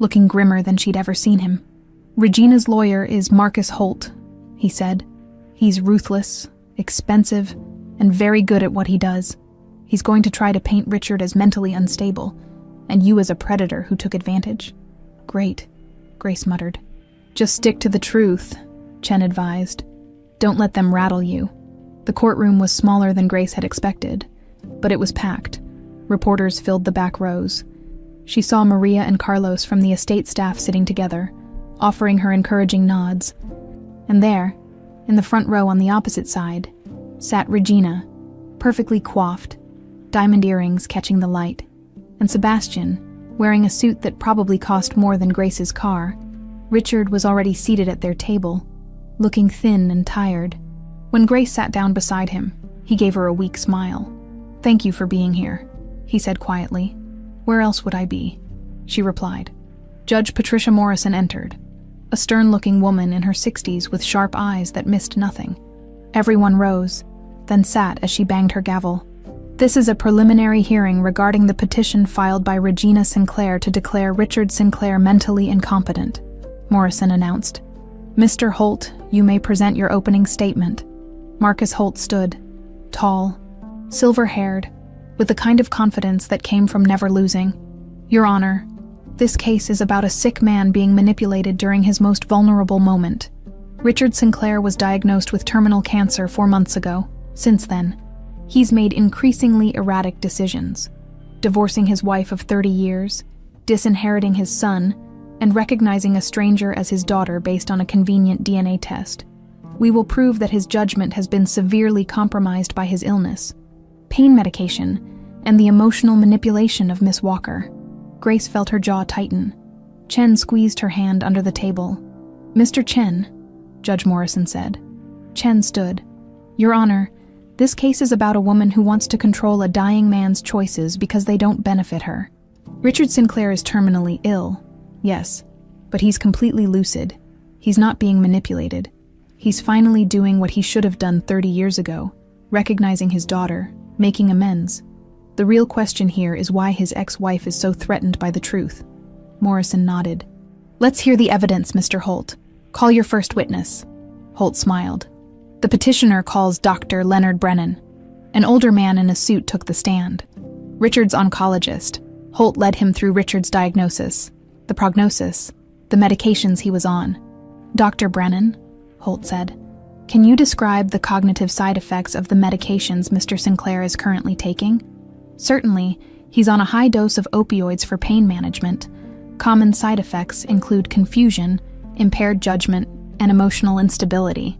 looking grimmer than she'd ever seen him. Regina's lawyer is Marcus Holt, he said. He's ruthless, expensive, and very good at what he does. He's going to try to paint Richard as mentally unstable, and you as a predator who took advantage. Great, Grace muttered. Just stick to the truth, Chen advised. Don't let them rattle you. The courtroom was smaller than Grace had expected, but it was packed. Reporters filled the back rows. She saw Maria and Carlos from the estate staff sitting together, offering her encouraging nods. And there, in the front row on the opposite side, sat Regina, perfectly coiffed, diamond earrings catching the light, and Sebastian, wearing a suit that probably cost more than Grace's car. Richard was already seated at their table, looking thin and tired. When Grace sat down beside him, he gave her a weak smile. "Thank you for being here," he said quietly. "Where else would I be?" she replied. Judge Patricia Morrison entered, a stern-looking woman in her 60s with sharp eyes that missed nothing. Everyone rose, then sat as she banged her gavel. "This is a preliminary hearing regarding the petition filed by Regina Sinclair to declare Richard Sinclair mentally incompetent," Morrison announced. "Mr. Holt, you may present your opening statement." Marcus Holt stood, tall, silver-haired, with the kind of confidence that came from never losing. "Your Honor, this case is about a sick man being manipulated during his most vulnerable moment. Richard Sinclair was diagnosed with terminal cancer 4 months ago. Since then, he's made increasingly erratic decisions, divorcing his wife of 30 years, disinheriting his son, and recognizing a stranger as his daughter based on a convenient DNA test. We will prove that his judgment has been severely compromised by his illness, pain medication, and the emotional manipulation of Miss Walker." Grace felt her jaw tighten. Chen squeezed her hand under the table. "Mr. Chen," Judge Morrison said. Chen stood. "Your Honor, this case is about a woman who wants to control a dying man's choices because they don't benefit her. Richard Sinclair is terminally ill, yes, but he's completely lucid. He's not being manipulated. He's finally doing what he should have done 30 years ago, recognizing his daughter, making amends. The real question here is why his ex-wife is so threatened by the truth." Morrison nodded. "Let's hear the evidence, Mr. Holt. Call your first witness." Holt smiled. "The petitioner calls Dr. Leonard Brennan." An older man in a suit took the stand. Richard's oncologist. Holt led him through Richard's diagnosis, the prognosis, the medications he was on. "Dr. Brennan," Holt said, "can you describe the cognitive side effects of the medications Mr. Sinclair is currently taking?" "Certainly, he's on a high dose of opioids for pain management. Common side effects include confusion, impaired judgment, and emotional instability.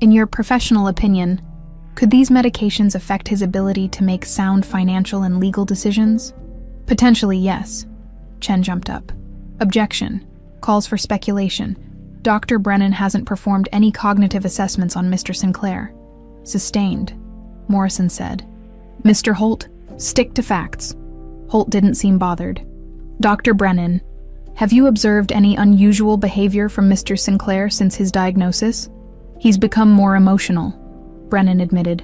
In your professional opinion, could these medications affect his ability to make sound financial and legal decisions?" "Potentially, yes." Chen jumped up. "Objection. Calls for speculation. Dr. Brennan hasn't performed any cognitive assessments on Mr. Sinclair." "Sustained," Morrison said. "Mr. Holt, stick to facts." Holt didn't seem bothered. "Dr. Brennan, have you observed any unusual behavior from Mr. Sinclair since his diagnosis?" "He's become more emotional," Brennan admitted.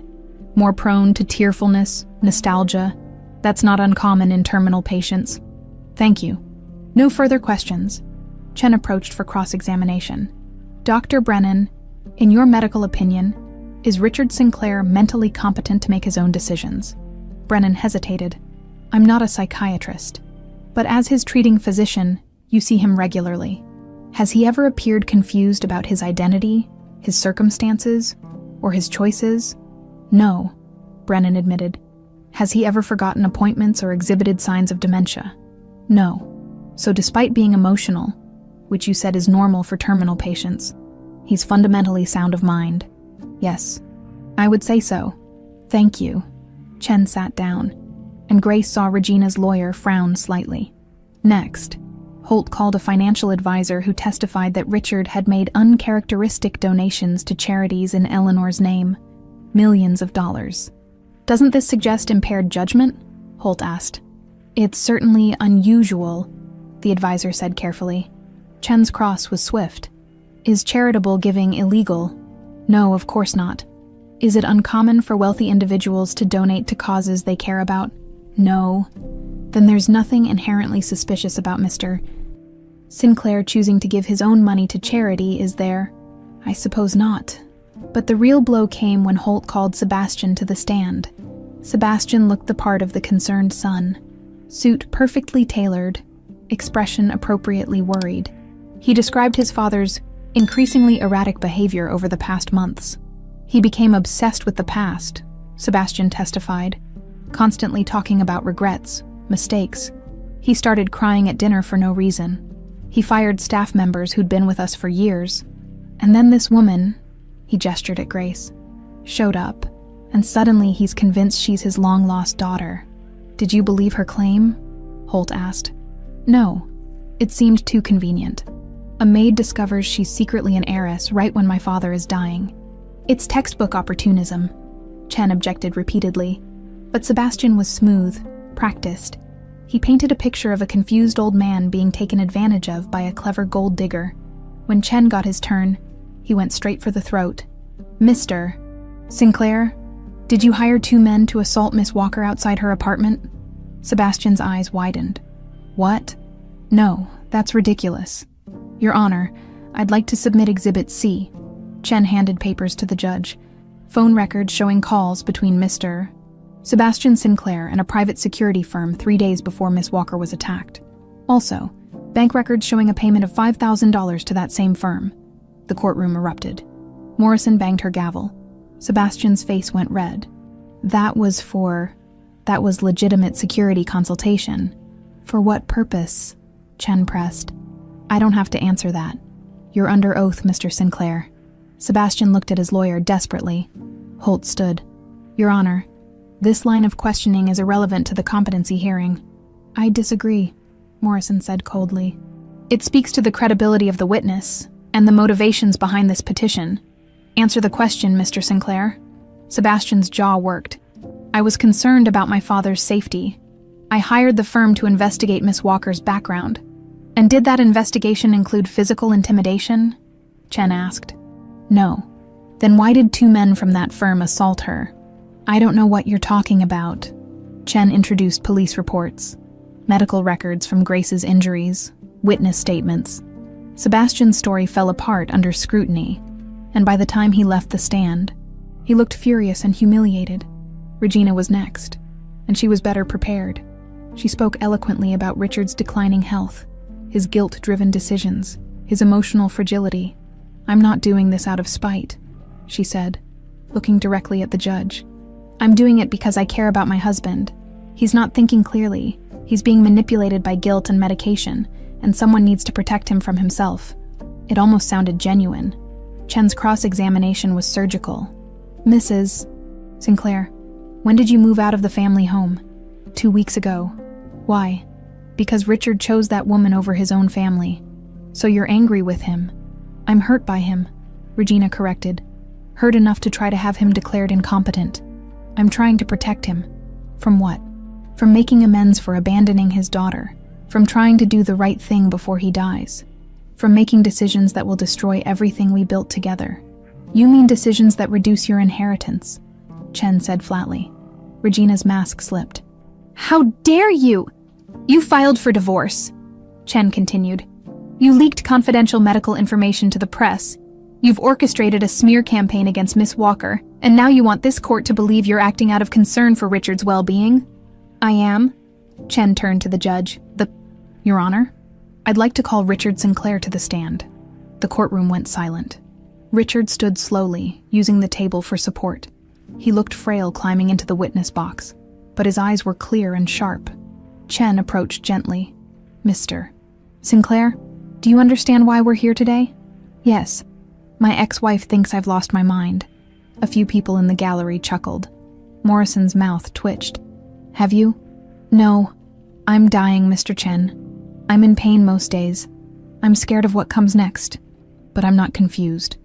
"More prone to tearfulness, nostalgia. That's not uncommon in terminal patients." "Thank you. No further questions." Chen approached for cross-examination. "Dr. Brennan, in your medical opinion, is Richard Sinclair mentally competent to make his own decisions?" Brennan hesitated. "I'm not a psychiatrist, but as his treating physician, you see him regularly. Has he ever appeared confused about his identity, his circumstances, or his choices?" "No," Brennan admitted. "Has he ever forgotten appointments or exhibited signs of dementia?" "No. So despite being emotional, which you said is normal for terminal patients, he's fundamentally sound of mind." "Yes, I would say so." "Thank you." Chen sat down, and Grace saw Regina's lawyer frown slightly. Next, Holt called a financial advisor who testified that Richard had made uncharacteristic donations to charities in Eleanor's name, millions of dollars. "Doesn't this suggest impaired judgment?" Holt asked. "It's certainly unusual," the advisor said carefully. Chen's cross was swift. Is charitable giving illegal? No, of course not. Is it uncommon for wealthy individuals to donate to causes they care about? No. Then there's nothing inherently suspicious about Mr. Sinclair choosing to give his own money to charity, is there? I suppose not. But the real blow came when Holt called Sebastian to the stand. Sebastian looked the part of the concerned son. Suit perfectly tailored, expression appropriately worried. He described his father's increasingly erratic behavior over the past months. He became obsessed with the past, Sebastian testified, constantly talking about regrets, mistakes. He started crying at dinner for no reason. He fired staff members who'd been with us for years. And then this woman, he gestured at Grace, showed up, and suddenly he's convinced she's his long-lost daughter. Did you believe her claim? Holt asked. No. It seemed too convenient. A maid discovers she's secretly an heiress right when my father is dying. It's textbook opportunism, Chen objected repeatedly. But Sebastian was smooth, practiced. He painted a picture of a confused old man being taken advantage of by a clever gold digger. When Chen got his turn, he went straight for the throat. Mr. Sinclair, did you hire 2 men to assault Miss Walker outside her apartment? Sebastian's eyes widened. What? No, that's ridiculous. Your Honor, I'd like to submit Exhibit C. Chen handed papers to the judge. Phone records showing calls between Mr. Sebastian Sinclair and a private security firm 3 days before Miss Walker was attacked. Also, bank records showing a payment of $5,000 to that same firm. The courtroom erupted. Morrison banged her gavel. Sebastian's face went red. That was legitimate security consultation. For what purpose? Chen pressed. I don't have to answer that. You're under oath, Mr. Sinclair. Sebastian looked at his lawyer desperately. Holt stood. Your Honor, this line of questioning is irrelevant to the competency hearing. I disagree, Morrison said coldly. It speaks to the credibility of the witness and the motivations behind this petition. Answer the question, Mr. Sinclair. Sebastian's jaw worked. I was concerned about my father's safety. I hired the firm to investigate Miss Walker's background. And did that investigation include physical intimidation? Chen asked. No. Then why did 2 men from that firm assault her? I don't know what you're talking about. Chen introduced police reports, medical records from Grace's injuries, witness statements. Sebastian's story fell apart under scrutiny, and by the time he left the stand, he looked furious and humiliated. Regina was next, and she was better prepared. She spoke eloquently about Richard's declining health, his guilt-driven decisions, his emotional fragility. I'm not doing this out of spite, she said, looking directly at the judge. I'm doing it because I care about my husband. He's not thinking clearly. He's being manipulated by guilt and medication, and someone needs to protect him from himself. It almost sounded genuine. Chen's cross-examination was surgical. Mrs. Sinclair, when did you move out of the family home? 2 weeks ago. Why? Because Richard chose that woman over his own family. So you're angry with him. I'm hurt by him, Regina corrected. Hurt enough to try to have him declared incompetent. I'm trying to protect him. From what? From making amends for abandoning his daughter. From trying to do the right thing before he dies. From making decisions that will destroy everything we built together. You mean decisions that reduce your inheritance, Chen said flatly. Regina's mask slipped. How dare you! You filed for divorce, Chen continued. You leaked confidential medical information to the press. You've orchestrated a smear campaign against Miss Walker, and now you want this court to believe you're acting out of concern for Richard's well-being? I am. Chen turned to the judge. Your Honor, I'd like to call Richard Sinclair to the stand. The courtroom went silent. Richard stood slowly, using the table for support. He looked frail climbing into the witness box, but his eyes were clear and sharp. Chen approached gently. Mr. Sinclair, do you understand why we're here today? Yes. My ex-wife thinks I've lost my mind. A few people in the gallery chuckled. Morrison's mouth twitched. Have you? No. I'm dying, Mr. Chen. I'm in pain most days. I'm scared of what comes next. But I'm not confused.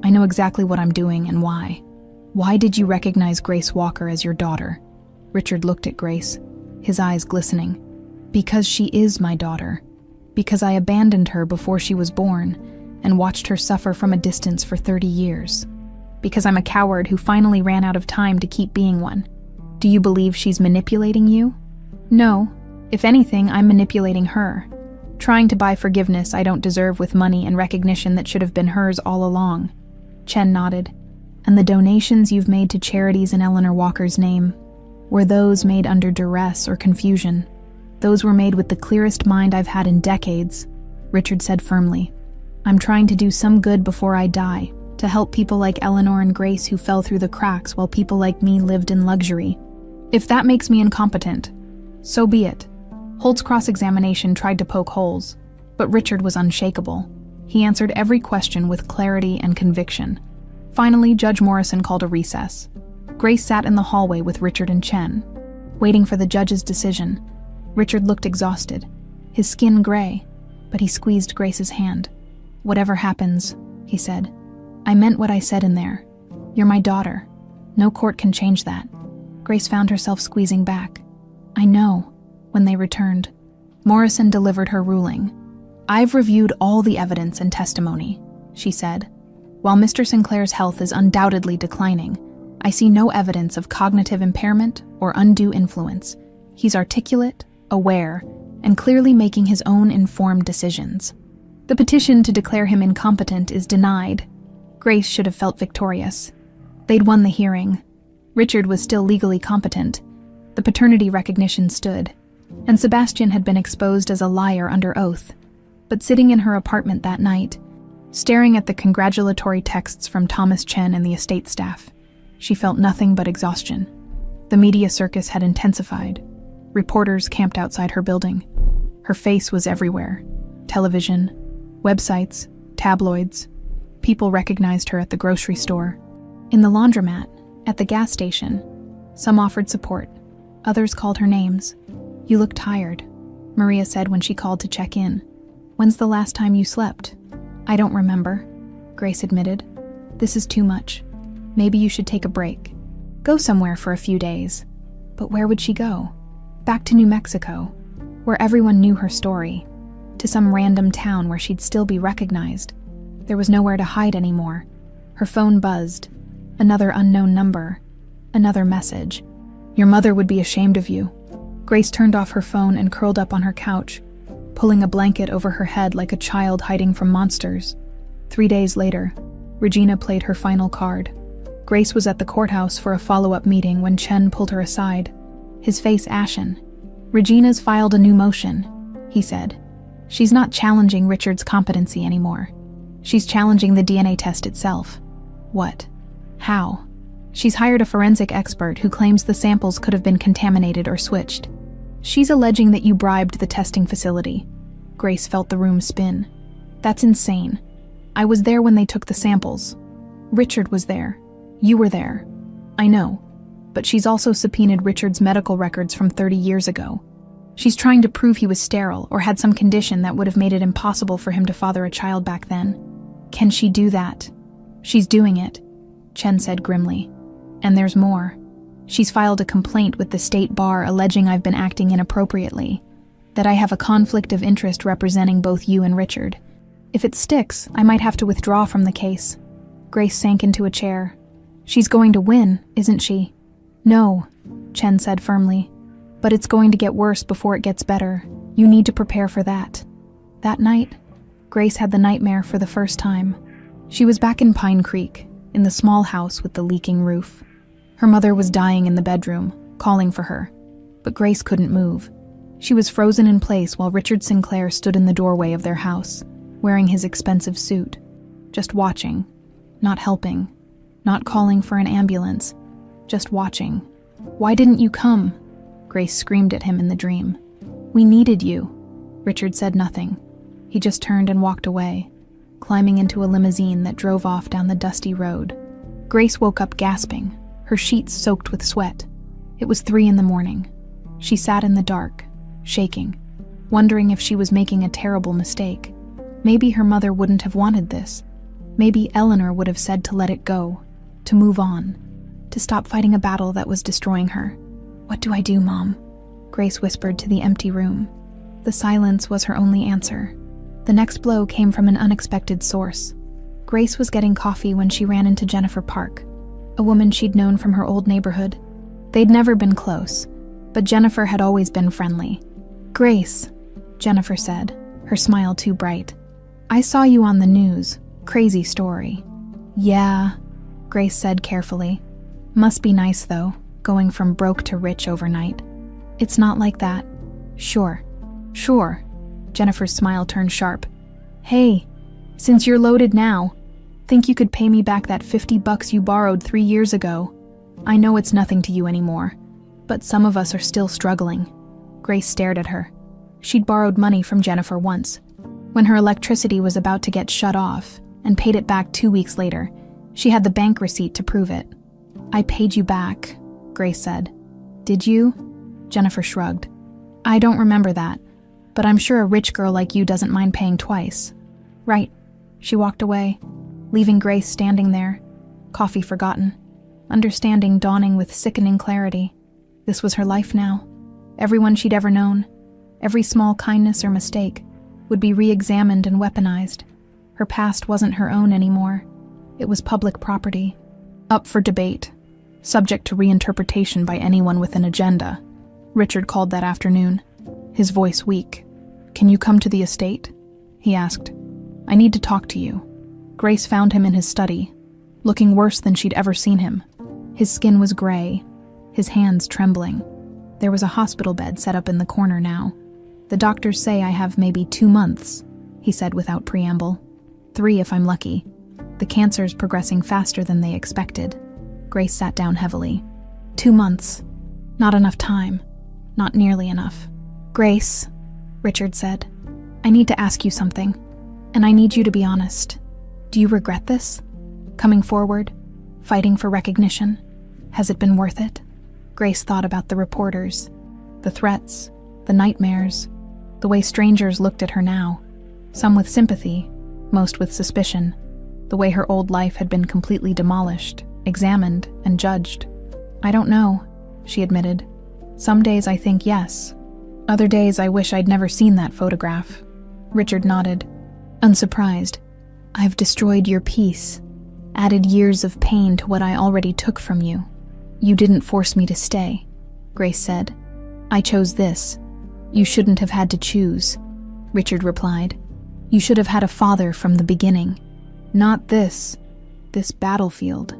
I know exactly what I'm doing and why. Why did you recognize Grace Walker as your daughter? Richard looked at Grace, his eyes glistening. Because she is my daughter. Because I abandoned her before she was born, and watched her suffer from a distance for 30 years. Because I'm a coward who finally ran out of time to keep being one. Do you believe she's manipulating you? No. If anything, I'm manipulating her. Trying to buy forgiveness I don't deserve with money and recognition that should have been hers all along. Chen nodded. And the donations you've made to charities in Eleanor Walker's name, were those made under duress or confusion? Those were made with the clearest mind I've had in decades, Richard said firmly. I'm trying to do some good before I die, to help people like Eleanor and Grace who fell through the cracks while people like me lived in luxury. If that makes me incompetent, so be it. Holt's cross-examination tried to poke holes, but Richard was unshakable. He answered every question with clarity and conviction. Finally, Judge Morrison called a recess. Grace sat in the hallway with Richard and Chen, waiting for the judge's decision. Richard looked exhausted, his skin gray, but he squeezed Grace's hand. Whatever happens, he said. I meant what I said in there. You're my daughter. No court can change that. Grace found herself squeezing back. I know. When they returned, Morrison delivered her ruling. I've reviewed all the evidence and testimony, she said. While Mr. Sinclair's health is undoubtedly declining, I see no evidence of cognitive impairment or undue influence. He's articulate, aware, and clearly making his own informed decisions. The petition to declare him incompetent is denied. Grace should have felt victorious. They'd won the hearing. Richard was still legally competent. The paternity recognition stood, and Sebastian had been exposed as a liar under oath. But sitting in her apartment that night, staring at the congratulatory texts from Thomas Chen and the estate staff, she felt nothing but exhaustion. The media circus had intensified. Reporters camped outside her building. Her face was everywhere. Television, websites, tabloids. People recognized her at the grocery store, in the laundromat, at the gas station. Some offered support. Others called her names. You look tired, Maria said when she called to check in. When's the last time you slept? I don't remember, Grace admitted. This is too much. Maybe you should take a break. Go somewhere for a few days. But where would she go? Back to New Mexico, where everyone knew her story. To some random town where she'd still be recognized. There was nowhere to hide anymore. Her phone buzzed. Another unknown number. Another message. Your mother would be ashamed of you. Grace turned off her phone and curled up on her couch, pulling a blanket over her head like a child hiding from monsters. 3 days later, Regina played her final card. Grace was at the courthouse for a follow-up meeting when Chen pulled her aside, his face ashen. Regina's filed a new motion, he said. She's not challenging Richard's competency anymore. She's challenging the DNA test itself. What? How? She's hired a forensic expert who claims the samples could have been contaminated or switched. She's alleging that you bribed the testing facility. Grace felt the room spin. That's insane. I was there when they took the samples. Richard was there. You were there. I know. But she's also subpoenaed Richard's medical records from 30 years ago. She's trying to prove he was sterile or had some condition that would have made it impossible for him to father a child back then. Can she do that? She's doing it, Chen said grimly. And there's more. She's filed a complaint with the state bar alleging I've been acting inappropriately, that I have a conflict of interest representing both you and Richard. If it sticks, I might have to withdraw from the case. Grace sank into a chair. She's going to win, isn't she? No, Chen said firmly. But it's going to get worse before it gets better. You need to prepare for that. That night, Grace had the nightmare for the first time. She was back in Pine Creek, in the small house with the leaking roof. Her mother was dying in the bedroom, calling for her. But Grace couldn't move. She was frozen in place while Richard Sinclair stood in the doorway of their house, wearing his expensive suit, just watching, not helping, not calling for an ambulance, just watching. Why didn't you come? Grace screamed at him in the dream. We needed you. Richard said nothing. He just turned and walked away, climbing into a limousine that drove off down the dusty road. Grace woke up gasping, her sheets soaked with sweat. It was 3 a.m. She sat in the dark, shaking, wondering if she was making a terrible mistake. Maybe her mother wouldn't have wanted this. Maybe Eleanor would have said to let it go, to move on, to stop fighting a battle that was destroying her. What do I do, Mom? Grace whispered to the empty room. The silence was her only answer. The next blow came from an unexpected source. Grace was getting coffee when she ran into Jennifer Park, a woman she'd known from her old neighborhood. They'd never been close, but Jennifer had always been friendly. "Grace," Jennifer said, her smile too bright. "I saw you on the news. Crazy story." "Yeah," Grace said carefully. "Must be nice, though, going from broke to rich overnight." "It's not like that." Sure. Jennifer's smile turned sharp. "Hey, since you're loaded now, think you could pay me back that $50 you borrowed 3 years ago? I know it's nothing to you anymore, but some of us are still struggling." Grace stared at her. She'd borrowed money from Jennifer once, when her electricity was about to get shut off, and paid it back 2 weeks later. She had the bank receipt to prove it. "I paid you back," Grace said. "Did you?" Jennifer shrugged. "I don't remember that, but I'm sure a rich girl like you doesn't mind paying twice." "Right." She walked away, leaving Grace standing there, coffee forgotten, understanding dawning with sickening clarity. This was her life now. Everyone she'd ever known, every small kindness or mistake, would be re-examined and weaponized. Her past wasn't her own anymore. It was public property, up for debate, subject to reinterpretation by anyone with an agenda. Richard called that afternoon, his voice weak. "Can you come to the estate?" he asked. "I need to talk to you." Grace found him in his study, looking worse than she'd ever seen him. His skin was gray, his hands trembling. There was a hospital bed set up in the corner now. "The doctors say I have maybe 2 months, he said without preamble. 3 if I'm lucky. The cancer's progressing faster than they expected." Grace sat down heavily. 2 months. Not enough time. Not nearly enough. "Grace," Richard said, "I need to ask you something, and I need you to be honest. Do you regret this? Coming forward? Fighting for recognition? Has it been worth it?" Grace thought about the reporters, the threats, the nightmares, the way strangers looked at her now, some with sympathy, most with suspicion, the way her old life had been completely demolished, examined, and judged. "I don't know," she admitted. "Some days I think yes. Other days I wish I'd never seen that photograph." Richard nodded, unsurprised. "I've destroyed your peace, added years of pain to what I already took from you. You didn't force me to stay," Grace said. "I chose this. You shouldn't have had to choose," Richard replied. "You should have had a father from the beginning. Not this battlefield."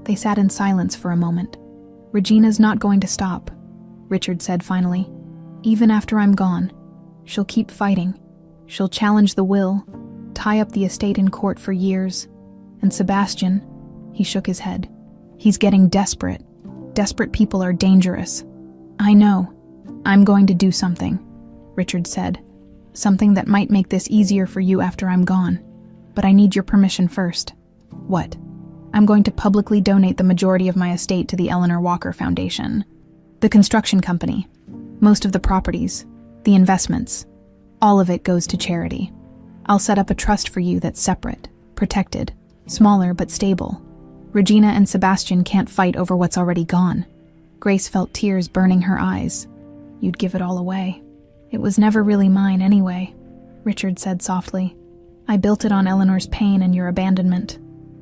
They sat in silence for a moment. "Regina's not going to stop," Richard said finally. "Even after I'm gone, she'll keep fighting. She'll challenge the will, tie up the estate in court for years. And Sebastian," he shook his head, "he's getting desperate. Desperate people are dangerous." "I know. I'm going to do something," Richard said. "Something that might make this easier for you after I'm gone. But I need your permission first." "What?" "I'm going to publicly donate the majority of my estate to the Eleanor Walker Foundation. The construction company, most of the properties, the investments, all of it goes to charity. I'll set up a trust for you that's separate, protected, smaller but stable. Regina and Sebastian can't fight over what's already gone." Grace felt tears burning her eyes. "You'd give it all away." "It was never really mine anyway," Richard said softly. "I built it on Eleanor's pain and your abandonment.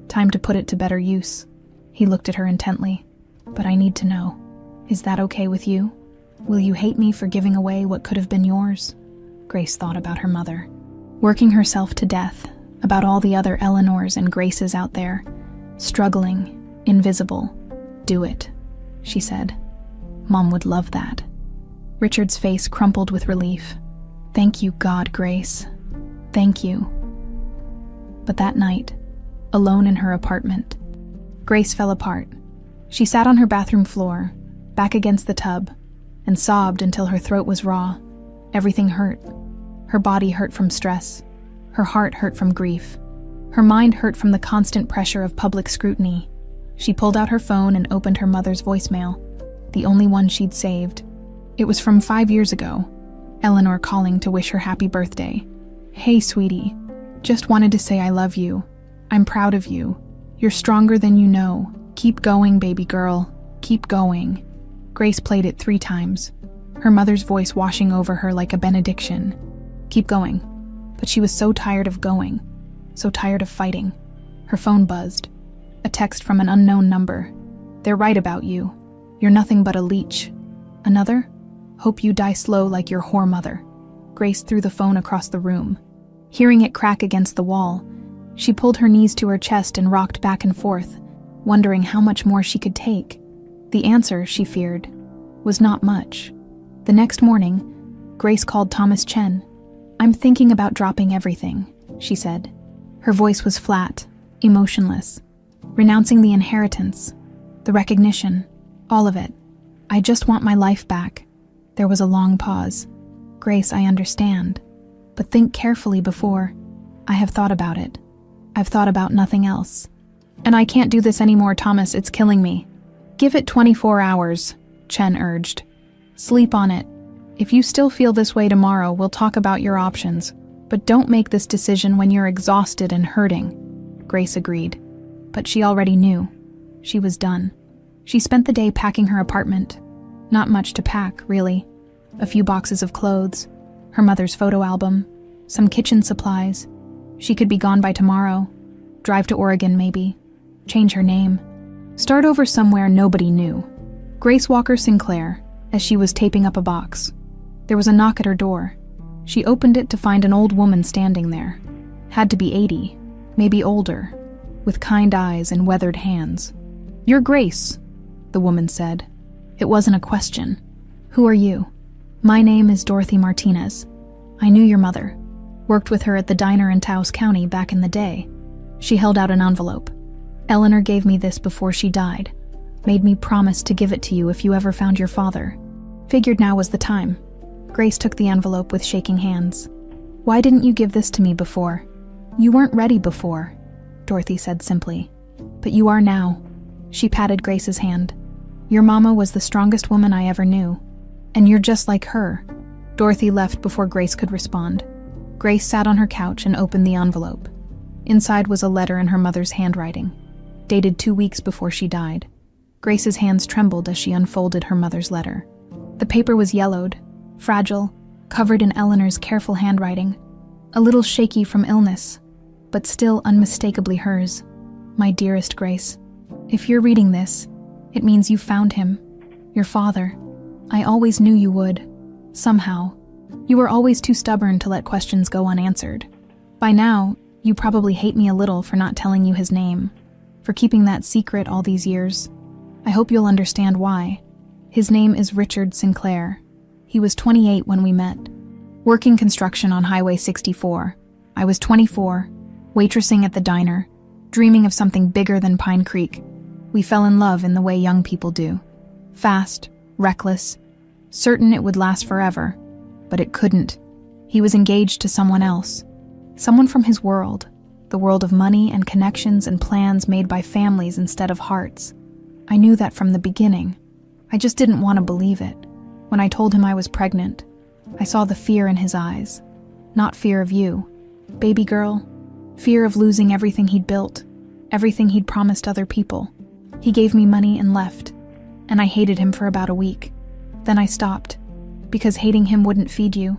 Time to put it to better use." He looked at her intently. "But I need to know. Is that okay with you? Will you hate me for giving away what could have been yours?" Grace thought about her mother, working herself to death, about all the other Eleanors and Graces out there, struggling, invisible. "Do it," she said. "Mom would love that." Richard's face crumpled with relief. "Thank you, God, Grace. Thank you." But that night, alone in her apartment, Grace fell apart. She sat on her bathroom floor, back against the tub, and sobbed until her throat was raw. Everything hurt. Her body hurt from stress. Her heart hurt from grief. Her mind hurt from the constant pressure of public scrutiny. She pulled out her phone and opened her mother's voicemail, the only one she'd saved. It was from 5 years ago, Eleanor calling to wish her happy birthday. "Hey, sweetie. Just wanted to say I love you. I'm proud of you. You're stronger than you know. Keep going, baby girl. Keep going." Grace played it 3 times, her mother's voice washing over her like a benediction. "Keep going. But she was so tired of going, so tired of fighting. Her phone buzzed. A text from an unknown number. "They're right about you. You're nothing but a leech." Another? "Hope you die slow like your whore mother." Grace threw the phone across the room. Hearing it crack against the wall, she pulled her knees to her chest and rocked back and forth, wondering how much more she could take. The answer, she feared, was not much. The next morning, Grace called Thomas Chen. "I'm thinking about dropping everything," she said. Her voice was flat, emotionless. "Renouncing the inheritance, the recognition, all of it. I just want my life back." There was a long pause. "Grace, I understand. But think carefully before." "I have thought about it. I've thought about nothing else. And I can't do this anymore, Thomas, it's killing me." "Give it 24 hours, Chen urged. "Sleep on it. If you still feel this way tomorrow, we'll talk about your options. But don't make this decision when you're exhausted and hurting." Grace agreed. But she already knew. She was done. She spent the day packing her apartment. Not much to pack, really. A few boxes of clothes, her mother's photo album, some kitchen supplies. She could be gone by tomorrow. Drive to Oregon, maybe. Change her name. Start over somewhere nobody knew. Grace Walker Sinclair, as she was taping up a box. There was a knock at her door. She opened it to find an old woman standing there. Had to be 80, maybe older, with kind eyes and weathered hands. "You're Grace," the woman said. It wasn't a question. "Who are you?" "My name is Dorothy Martinez. I knew your mother. Worked with her at the diner in Taos County back in the day." She held out an envelope. "Eleanor gave me this before she died. Made me promise to give it to you if you ever found your father. Figured now was the time." Grace took the envelope with shaking hands. "Why didn't you give this to me before?" "You weren't ready before," Dorothy said simply. "But you are now." She patted Grace's hand. "Your mama was the strongest woman I ever knew. And you're just like her." Dorothy left before Grace could respond. Grace sat on her couch and opened the envelope. Inside was a letter in her mother's handwriting, dated 2 weeks before she died. Grace's hands trembled as she unfolded her mother's letter. The paper was yellowed, fragile, covered in Eleanor's careful handwriting, a little shaky from illness, but still unmistakably hers. "My dearest Grace, if you're reading this, it means you found him, your father. I always knew you would. Somehow. You were always too stubborn to let questions go unanswered. By now, you probably hate me a little for not telling you his name, for keeping that secret all these years. I hope you'll understand why. His name is Richard Sinclair. He was 28 when we met. Working construction on Highway 64. I was 24, waitressing at the diner, dreaming of something bigger than Pine Creek. We fell in love in the way young people do. Fast, reckless, certain it would last forever. But it couldn't. He was engaged to someone else. Someone from his world, the world of money and connections and plans made by families instead of hearts. I knew that from the beginning. I just didn't want to believe it. When I told him I was pregnant, I saw the fear in his eyes. Not fear of you, baby girl. Fear of losing everything he'd built, everything he'd promised other people. He gave me money and left, and I hated him for about a week. Then I stopped, because hating him wouldn't feed you,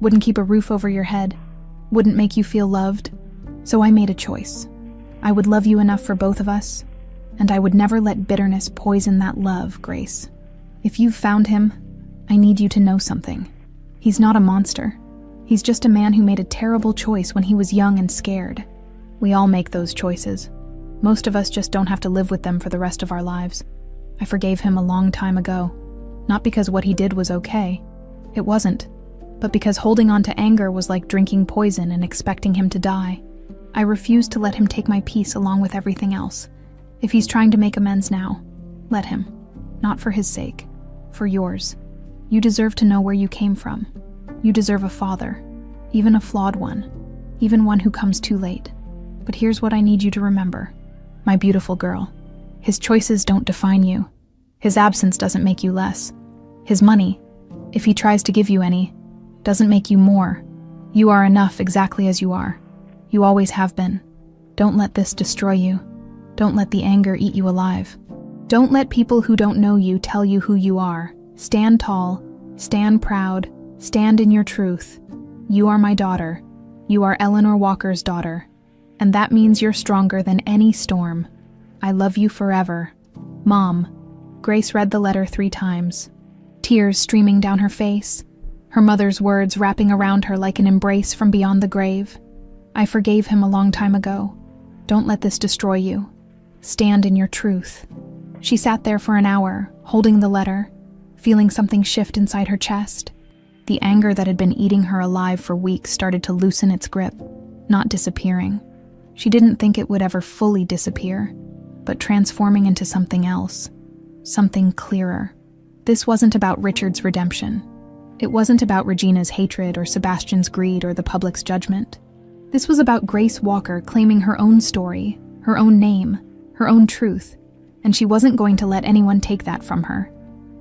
wouldn't keep a roof over your head, wouldn't make you feel loved. So I made a choice. I would love you enough for both of us, and I would never let bitterness poison that love, Grace. If you've found him, I need you to know something. He's not a monster. He's just a man who made a terrible choice when he was young and scared. We all make those choices. Most of us just don't have to live with them for the rest of our lives. I forgave him a long time ago. Not because what he did was okay. It wasn't. But because holding on to anger was like drinking poison and expecting him to die. I refused to let him take my peace along with everything else. If he's trying to make amends now, let him. Not for his sake. For yours. You deserve to know where you came from. You deserve a father. Even a flawed one. Even one who comes too late. But here's what I need you to remember. My beautiful girl. His choices don't define you. His absence doesn't make you less. His money, if he tries to give you any, doesn't make you more. You are enough exactly as you are. You always have been. Don't let this destroy you. Don't let the anger eat you alive. Don't let people who don't know you tell you who you are. Stand tall, stand proud, stand in your truth. You are my daughter. You are Eleanor Walker's daughter, and that means you're stronger than any storm. I love you forever. Mom. Grace read the letter 3 times, tears streaming down her face, her mother's words wrapping around her like an embrace from beyond the grave. I forgave him a long time ago. Don't let this destroy you. Stand in your truth. She sat there for an hour, holding the letter, feeling something shift inside her chest. The anger that had been eating her alive for weeks started to loosen its grip, not disappearing. She didn't think it would ever fully disappear, but transforming into something else, something clearer. This wasn't about Richard's redemption. It wasn't about Regina's hatred or Sebastian's greed or the public's judgment. This was about Grace Walker claiming her own story, her own name, her own truth, and she wasn't going to let anyone take that from her.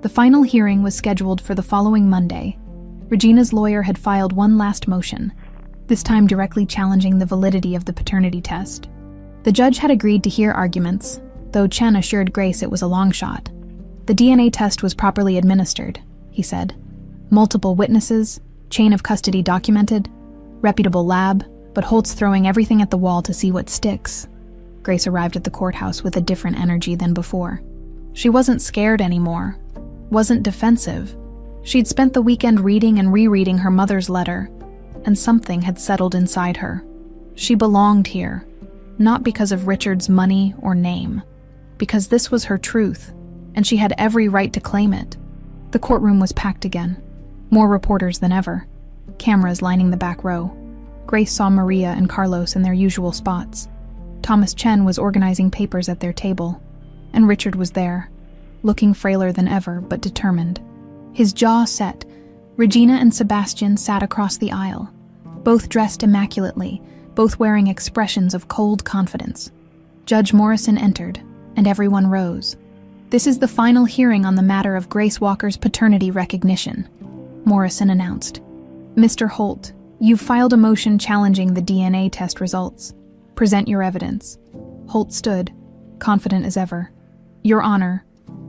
The final hearing was scheduled for the following Monday. Regina's lawyer had filed one last motion, this time directly challenging the validity of the paternity test. The judge had agreed to hear arguments, though Chen assured Grace it was a long shot. The DNA test was properly administered, he said. Multiple witnesses, chain of custody documented, reputable lab, but Holt's throwing everything at the wall to see what sticks. Grace arrived at the courthouse with a different energy than before. She wasn't scared anymore, wasn't defensive. She'd spent the weekend reading and rereading her mother's letter, and something had settled inside her. She belonged here, not because of Richard's money or name, because this was her truth, and she had every right to claim it. The courtroom was packed again, more reporters than ever, cameras lining the back row. Grace saw Maria and Carlos in their usual spots. Thomas Chen was organizing papers at their table, and Richard was there, looking frailer than ever but determined. His jaw set, Regina and Sebastian sat across the aisle, both dressed immaculately, both wearing expressions of cold confidence. Judge Morrison entered, and everyone rose. This is the final hearing on the matter of Grace Walker's paternity recognition, Morrison announced. Mr. Holt, you've filed a motion challenging the DNA test results. Present your evidence. Holt stood, confident as ever. Your Honor,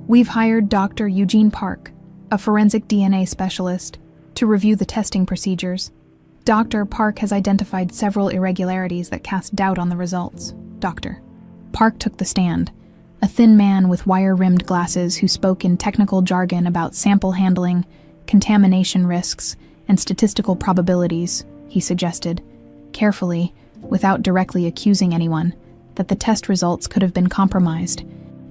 we've hired Dr. Eugene Park, a forensic DNA specialist, to review the testing procedures. Dr. Park has identified several irregularities that cast doubt on the results. Dr. Park took the stand, a thin man with wire-rimmed glasses who spoke in technical jargon about sample handling, contamination risks, and statistical probabilities. He suggested, carefully, without directly accusing anyone, that the test results could have been compromised.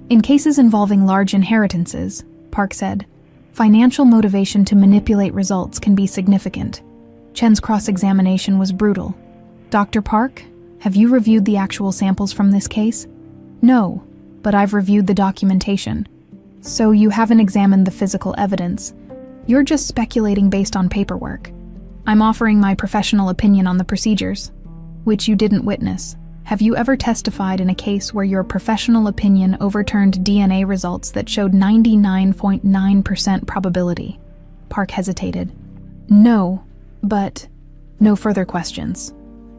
In cases involving large inheritances, Park said, financial motivation to manipulate results can be significant. Chen's cross-examination was brutal. Dr. Park, have you reviewed the actual samples from this case? No, but I've reviewed the documentation. So you haven't examined the physical evidence. You're just speculating based on paperwork. I'm offering my professional opinion on the procedures, which you didn't witness. Have you ever testified in a case where your professional opinion overturned DNA results that showed 99.9% probability? Park hesitated. No, but no further questions.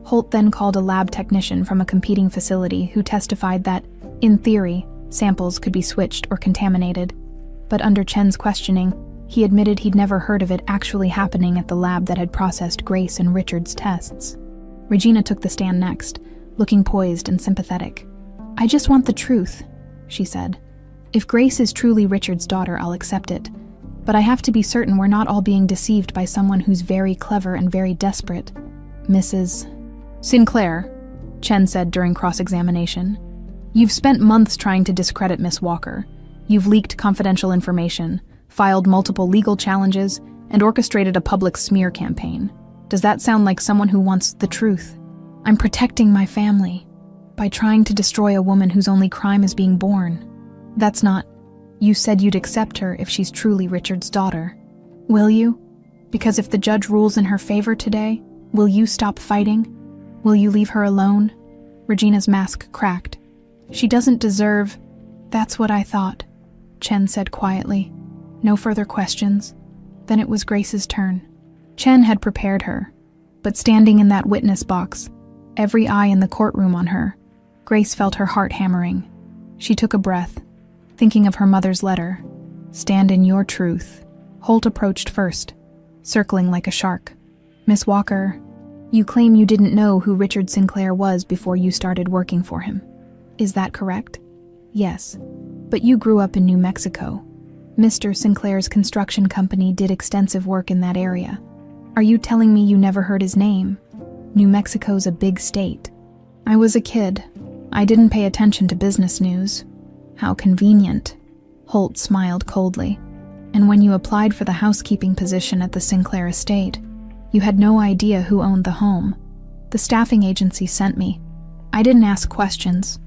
Holt then called a lab technician from a competing facility who testified that, in theory, samples could be switched or contaminated. But under Chen's questioning, he admitted he'd never heard of it actually happening at the lab that had processed Grace and Richard's tests. Regina took the stand next, looking poised and sympathetic. I just want the truth, she said. If Grace is truly Richard's daughter, I'll accept it. But I have to be certain we're not all being deceived by someone who's very clever and very desperate. Mrs. Sinclair, Chen said during cross-examination. You've spent months trying to discredit Miss Walker. You've leaked confidential information, filed multiple legal challenges, and orchestrated a public smear campaign. Does that sound like someone who wants the truth? I'm protecting my family by trying to destroy a woman whose only crime is being born. That's not... You said you'd accept her if she's truly Richard's daughter. Will you? Because if the judge rules in her favor today, will you stop fighting? Will you leave her alone? Regina's mask cracked. She doesn't deserve... That's what I thought, Chen said quietly. No further questions. Then it was Grace's turn. Chen had prepared her, but standing in that witness box, every eye in the courtroom on her, Grace felt her heart hammering. She took a breath, thinking of her mother's letter. Stand in your truth. Holt approached first, circling like a shark. Miss Walker, You claim you didn't know who Richard Sinclair was before you started working for him. Is that correct? Yes. But you grew up in New Mexico. Mr. Sinclair's construction company did extensive work in that area. Are you telling me you never heard his name? New Mexico's a big state. I was a kid. I didn't pay attention to business news. How convenient. Holt smiled coldly. And when you applied for the housekeeping position at the Sinclair estate, you had no idea who owned the home. The staffing agency sent me. I didn't ask questions.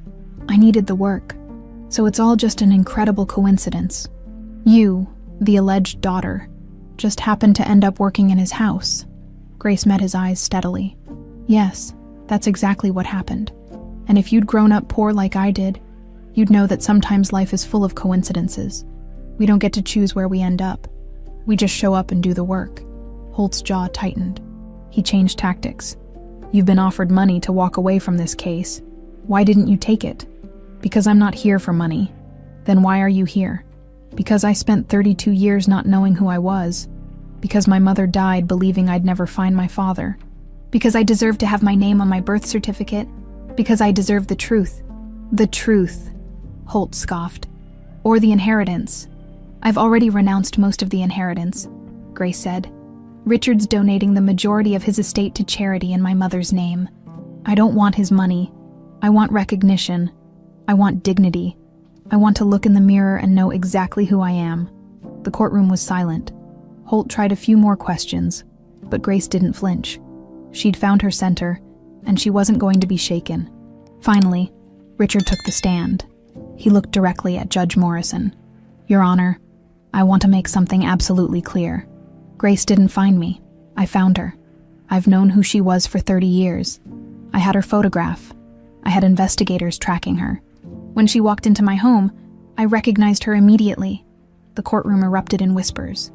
I needed the work. So it's all just an incredible coincidence. You, the alleged daughter, just happened to end up working in his house. Grace met his eyes steadily. Yes, that's exactly what happened. And if you'd grown up poor like I did, you'd know that sometimes life is full of coincidences. We don't get to choose where we end up. We just show up and do the work. Holt's jaw tightened. He changed tactics. You've been offered money to walk away from this case. Why didn't you take it? Because I'm not here for money. Then why are you here? Because I spent 32 years not knowing who I was. Because my mother died believing I'd never find my father. Because I deserve to have my name on my birth certificate. Because I deserve the truth. The truth, Holt scoffed. Or the inheritance. I've already renounced most of the inheritance, Grace said. Richard's donating the majority of his estate to charity in my mother's name. I don't want his money. I want recognition. I want dignity. I want to look in the mirror and know exactly who I am. The courtroom was silent. Holt tried a few more questions, but Grace didn't flinch. She'd found her center, and she wasn't going to be shaken. Finally, Richard took the stand. He looked directly at Judge Morrison. Your Honor, I want to make something absolutely clear. Grace didn't find me. I found her. I've known who she was for 30 years. I had her photograph. I had investigators tracking her. When she walked into my home, I recognized her immediately. The courtroom erupted in whispers.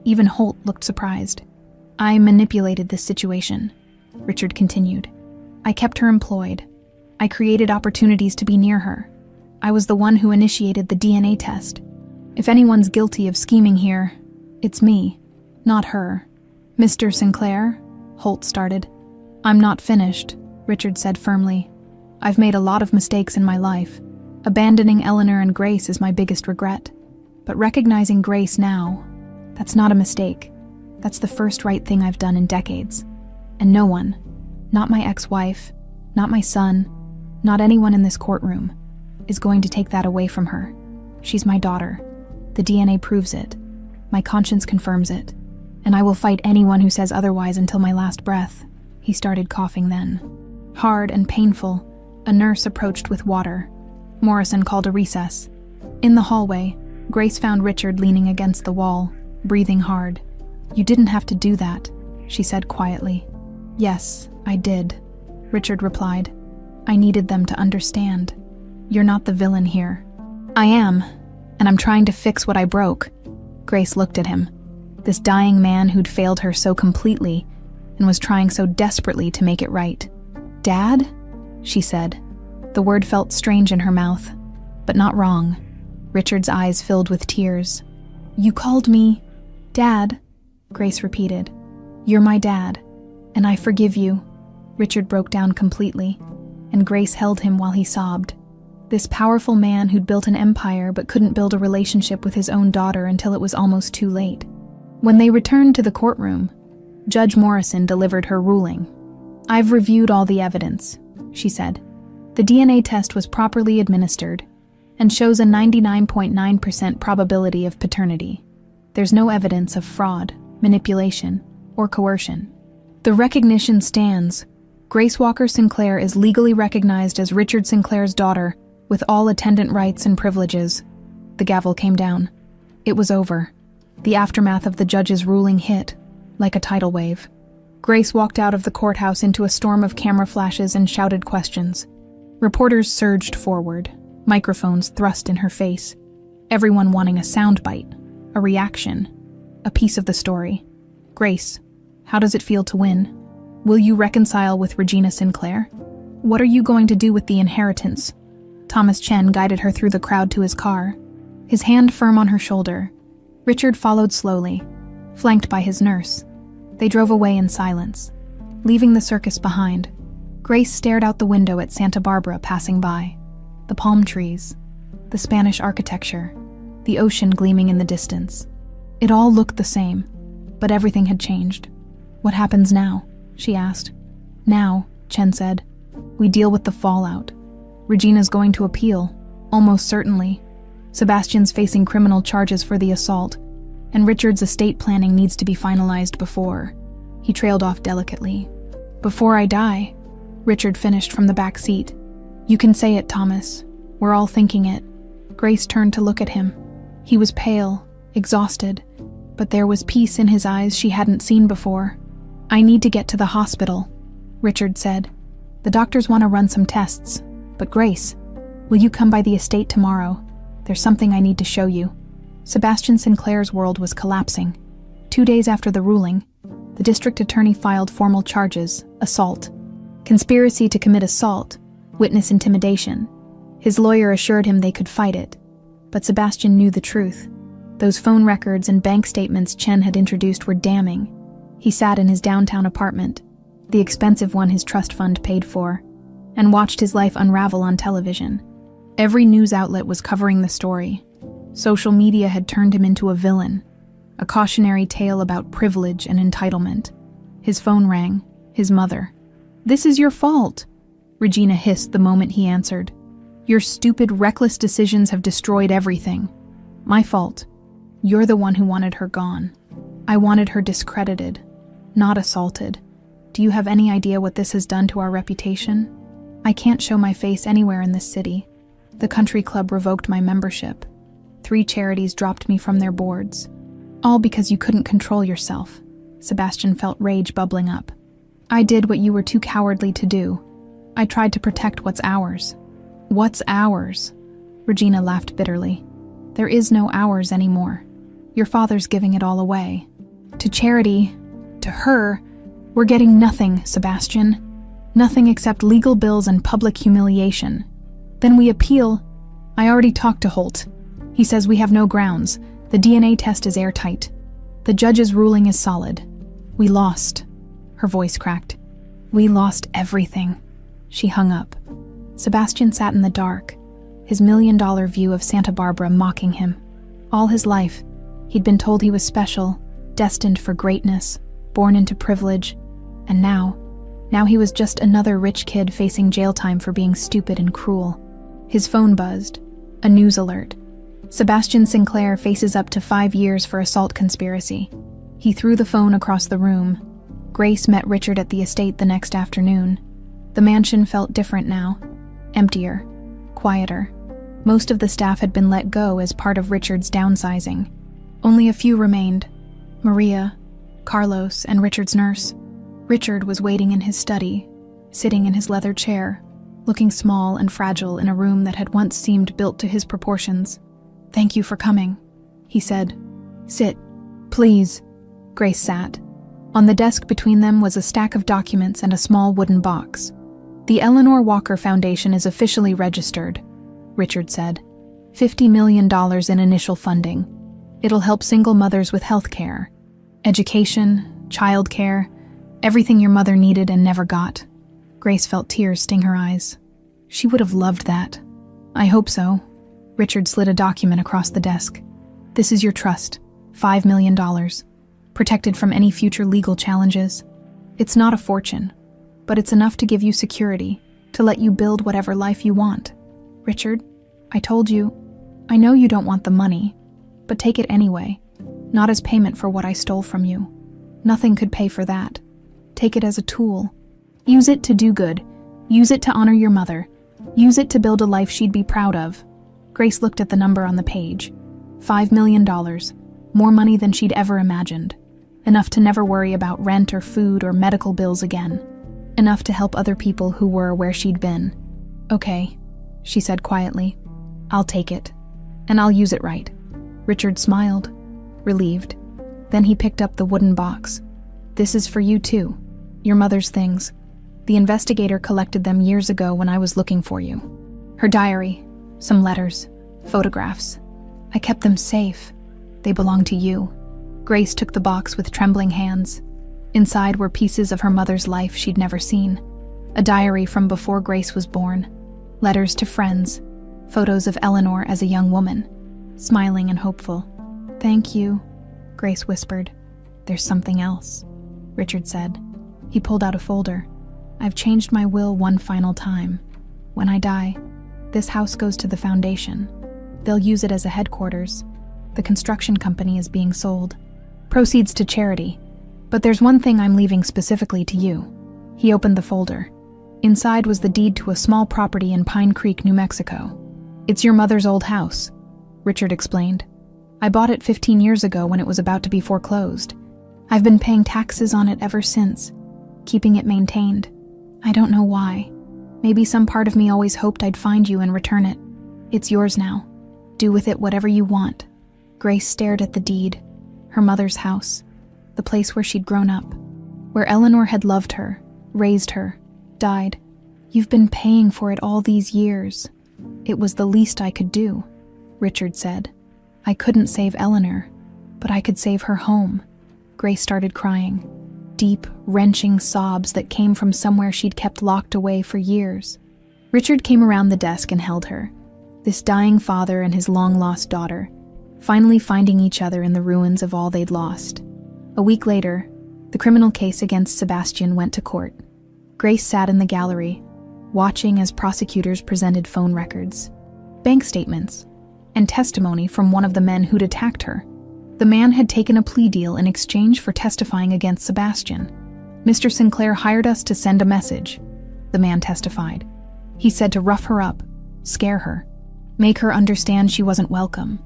Even Holt looked surprised. I manipulated this situation, Richard continued. I kept her employed. I created opportunities to be near her. I was the one who initiated the DNA test. If anyone's guilty of scheming here, it's me. Not her. Mr. Sinclair, Holt started. I'm not finished, Richard said firmly. I've made a lot of mistakes in my life. Abandoning Eleanor and Grace is my biggest regret. But recognizing Grace now, that's not a mistake. That's the first right thing I've done in decades. And no one, not my ex-wife, not my son, not anyone in this courtroom, is going to take that away from her. She's my daughter. The DNA proves it. My conscience confirms it. And I will fight anyone who says otherwise until my last breath. He started coughing then. Hard and painful, a nurse approached with water. Morrison called a recess. In the hallway, Grace found Richard leaning against the wall, breathing hard. You didn't have to do that, she said quietly. Yes, I did, Richard replied. I needed them to understand. You're not the villain here. I am, and I'm trying to fix what I broke. Grace looked at him. This dying man who'd failed her so completely and was trying so desperately to make it right. Dad? She said. The word felt strange in her mouth, but not wrong. Richard's eyes filled with tears. You called me Dad, Grace repeated. You're my dad, and I forgive you. Richard broke down completely, and Grace held him while he sobbed. This powerful man who'd built an empire but couldn't build a relationship with his own daughter until it was almost too late. When they returned to the courtroom, Judge Morrison delivered her ruling. I've reviewed all the evidence, she said. The DNA test was properly administered and shows a 99.9% probability of paternity. There's no evidence of fraud, manipulation, or coercion. The recognition stands. Grace Walker Sinclair is legally recognized as Richard Sinclair's daughter with all attendant rights and privileges. The gavel came down. It was over. The aftermath of the judge's ruling hit, like a tidal wave. Grace walked out of the courthouse into a storm of camera flashes and shouted questions. Reporters surged forward, microphones thrust in her face, everyone wanting a soundbite, a reaction, a piece of the story. Grace, how does it feel to win? Will you reconcile with Regina Sinclair? What are you going to do with the inheritance? Thomas Chen guided her through the crowd to his car, his hand firm on her shoulder. Richard followed slowly, flanked by his nurse. They drove away in silence. Leaving the circus behind, Grace stared out the window at Santa Barbara passing by. The palm trees, the Spanish architecture, the ocean gleaming in the distance. It all looked the same, but everything had changed. "What happens now?" she asked. "Now," Chen said, "we deal with the fallout. Regina's going to appeal, almost certainly. Sebastian's facing criminal charges for the assault, and Richard's estate planning needs to be finalized before." He trailed off delicately. "Before I die," Richard finished from the back seat. "You can say it, Thomas. We're all thinking it." Grace turned to look at him. He was pale, exhausted, but there was peace in his eyes she hadn't seen before. "I need to get to the hospital," Richard said. "The doctors want to run some tests. But Grace, will you come by the estate tomorrow? There's something I need to show you." Sebastian Sinclair's world was collapsing. 2 days after the ruling, the district attorney filed formal charges: assault, conspiracy to commit assault, witness intimidation. His lawyer assured him they could fight it. But Sebastian knew the truth. Those phone records and bank statements Chen had introduced were damning. He sat in his downtown apartment, the expensive one his trust fund paid for, and watched his life unravel on television. Every news outlet was covering the story. Social media had turned him into a villain, a cautionary tale about privilege and entitlement. His phone rang. His mother. "This is your fault," Regina hissed the moment he answered. "Your stupid, reckless decisions have destroyed everything. My fault. You're the one who wanted her gone. I wanted her discredited, not assaulted. Do you have any idea what this has done to our reputation? I can't show my face anywhere in this city. The country club revoked my membership. 3 charities dropped me from their boards. All because you couldn't control yourself." Sebastian felt rage bubbling up. "I did what you were too cowardly to do. I tried to protect what's ours." "What's ours?" Regina laughed bitterly. "There is no ours anymore. Your father's giving it all away. To charity, to her, we're getting nothing, Sebastian. Nothing except legal bills and public humiliation. Then we appeal. I already talked to Holt. He says we have no grounds. The DNA test is airtight. The judge's ruling is solid. We lost." Her voice cracked. "We lost everything." She hung up. Sebastian sat in the dark, his $1,000,000 view of Santa Barbara mocking him. All his life, he'd been told he was special, destined for greatness, born into privilege, and now he was just another rich kid facing jail time for being stupid and cruel. His phone buzzed. A news alert. Sebastian Sinclair faces up to 5 years for assault conspiracy. He threw the phone across the room. Grace met Richard at the estate the next afternoon. The mansion felt different now. Emptier. Quieter. Most of the staff had been let go as part of Richard's downsizing. Only a few remained. Maria, Carlos, and Richard's nurse. Richard was waiting in his study, sitting in his leather chair, looking small and fragile in a room that had once seemed built to his proportions. "Thank you for coming," he said. "Sit, please." Grace sat. On the desk between them was a stack of documents and a small wooden box. "The Eleanor Walker Foundation is officially registered," Richard said. $50 million in initial funding. It'll help single mothers with health care, education, childcare, everything your mother needed and never got. Grace felt tears sting her eyes. She would have loved that. "I hope so." Richard slid a document across the desk. "This is your trust, $5 million, protected from any future legal challenges. It's not a fortune, but it's enough to give you security, to let you build whatever life you want. Richard, I told you, I know you don't want the money, but take it anyway, not as payment for what I stole from you. Nothing could pay for that. Take it as a tool. Use it to do good. Use it to honor your mother. Use it to build a life she'd be proud of." Grace looked at the number on the page. $5 million. More money than she'd ever imagined. Enough to never worry about rent or food or medical bills again. Enough to help other people who were where she'd been. "Okay," she said quietly. "I'll take it. And I'll use it right." Richard smiled, relieved. Then he picked up the wooden box. "This is for you too. Your mother's things. The investigator collected them years ago when I was looking for you. Her diary, some letters, photographs. I kept them safe. They belong to you." Grace took the box with trembling hands. Inside were pieces of her mother's life she'd never seen. A diary from before Grace was born, letters to friends, photos of Eleanor as a young woman, smiling and hopeful. "Thank you," Grace whispered. "There's something else," Richard said. He pulled out a folder. "I've changed my will one final time. When I die, this house goes to the foundation. They'll use it as a headquarters. The construction company is being sold. Proceeds to charity. But there's one thing I'm leaving specifically to you." He opened the folder. Inside was the deed to a small property in Pine Creek, New Mexico. "It's your mother's old house," Richard explained. "I bought it 15 years ago when it was about to be foreclosed. I've been paying taxes on it ever since, keeping it maintained. I don't know why. Maybe some part of me always hoped I'd find you and return it. It's yours now. Do with it whatever you want." Grace stared at the deed, her mother's house, the place where she'd grown up, where Eleanor had loved her, raised her, died. "You've been paying for it all these years." "It was the least I could do," Richard said. "I couldn't save Eleanor, but I could save her home." Grace started crying, deep, wrenching sobs that came from somewhere she'd kept locked away for years. Richard came around the desk and held her, this dying father and his long-lost daughter, finally finding each other in the ruins of all they'd lost. A week later, the criminal case against Sebastian went to court. Grace sat in the gallery, watching as prosecutors presented phone records, bank statements, and testimony from one of the men who'd attacked her. The man had taken a plea deal in exchange for testifying against Sebastian. "Mr. Sinclair hired us to send a message," the man testified. "He said to rough her up, scare her, make her understand she wasn't welcome."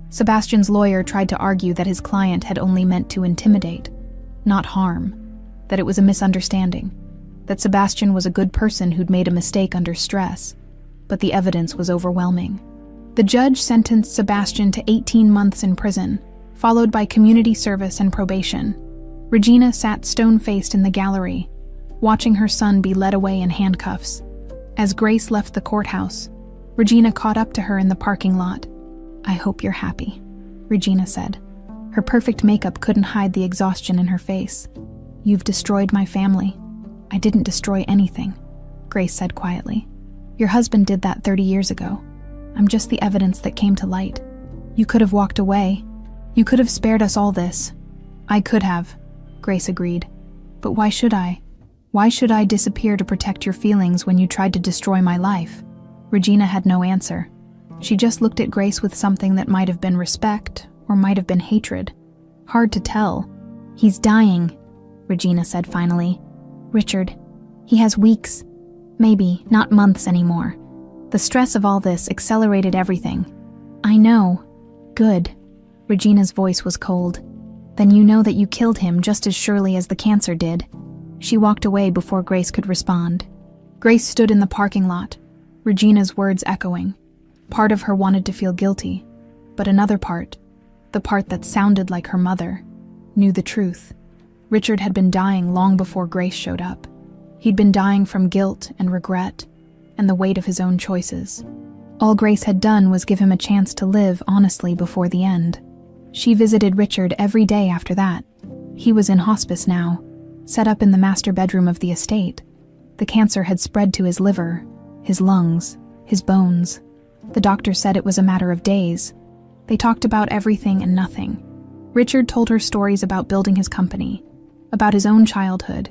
Sebastian's lawyer tried to argue that his client had only meant to intimidate, not harm, that it was a misunderstanding, that Sebastian was a good person who'd made a mistake under stress, but the evidence was overwhelming. The judge sentenced Sebastian to 18 months in prison, followed by community service and probation. Regina sat stone-faced in the gallery, watching her son be led away in handcuffs. As Grace left the courthouse, Regina caught up to her in the parking lot. "I hope you're happy," Regina said. Her perfect makeup couldn't hide the exhaustion in her face. "You've destroyed my family." "I didn't destroy anything," Grace said quietly. "Your husband did that 30 years ago. I'm just the evidence that came to light. You could have walked away. You could have spared us all this." "I could have," Grace agreed. "But why should I? Why should I disappear to protect your feelings when you tried to destroy my life?" Regina had no answer. She just looked at Grace with something that might have been respect or might have been hatred. Hard to tell. "He's dying," Regina said finally. "Richard, he has weeks, maybe not months anymore. The stress of all this accelerated everything." "I know." "Good." Regina's voice was cold. "Then you know that you killed him just as surely as the cancer did." She walked away before Grace could respond. Grace stood in the parking lot, Regina's words echoing. Part of her wanted to feel guilty, but another part, the part that sounded like her mother, knew the truth. Richard had been dying long before Grace showed up. He'd been dying from guilt and regret, and the weight of his own choices. All Grace had done was give him a chance to live honestly before the end. She visited Richard every day after that. He was in hospice now, set up in the master bedroom of the estate. The cancer had spread to his liver, his lungs, his bones. The doctor said it was a matter of days. They talked about everything and nothing. Richard told her stories about building his company, about his own childhood,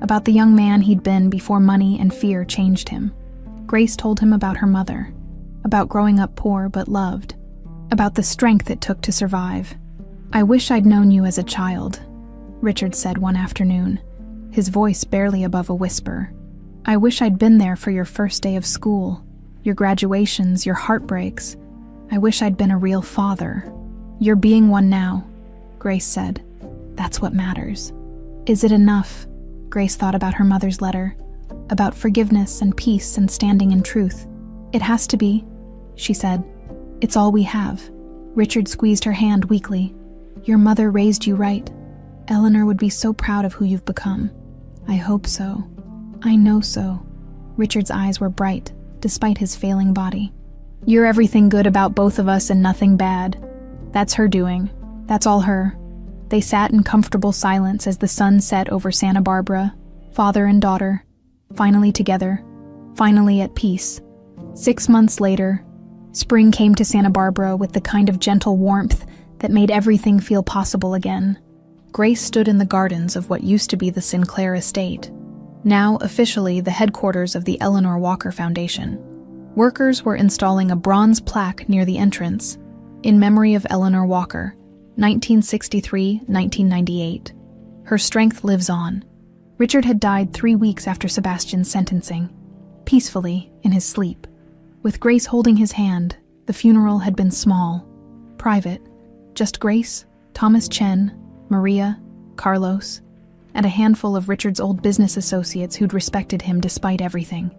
about the young man he'd been before money and fear changed him. Grace told him about her mother, about growing up poor but loved, about the strength it took to survive. "I wish I'd known you as a child," Richard said one afternoon, his voice barely above a whisper. "I wish I'd been there for your first day of school, your graduations, your heartbreaks. I wish I'd been a real father." "You're being one now," Grace said. "That's what matters." Is it enough? Grace thought about her mother's letter, about forgiveness and peace and standing in truth. "It has to be," she said. "It's all we have." Richard squeezed her hand weakly. "Your mother raised you right. Eleanor would be so proud of who you've become." "I hope so. I know so." Richard's eyes were bright, despite his failing body. "You're everything good about both of us and nothing bad. That's her doing. That's all her. They sat in comfortable silence as the sun set over Santa Barbara, father and daughter, finally together, finally at peace. 6 months later, spring came to Santa Barbara with the kind of gentle warmth that made everything feel possible again. Grace stood in the gardens of what used to be the Sinclair estate, now officially the headquarters of the Eleanor Walker Foundation. Workers were installing a bronze plaque near the entrance, in memory of Eleanor Walker, 1963-1998. Her strength lives on. Richard had died 3 weeks after Sebastian's sentencing, peacefully in his sleep. With Grace holding his hand, the funeral had been small, private. Just Grace, Thomas Chen, Maria, Carlos, and a handful of Richard's old business associates who'd respected him despite everything.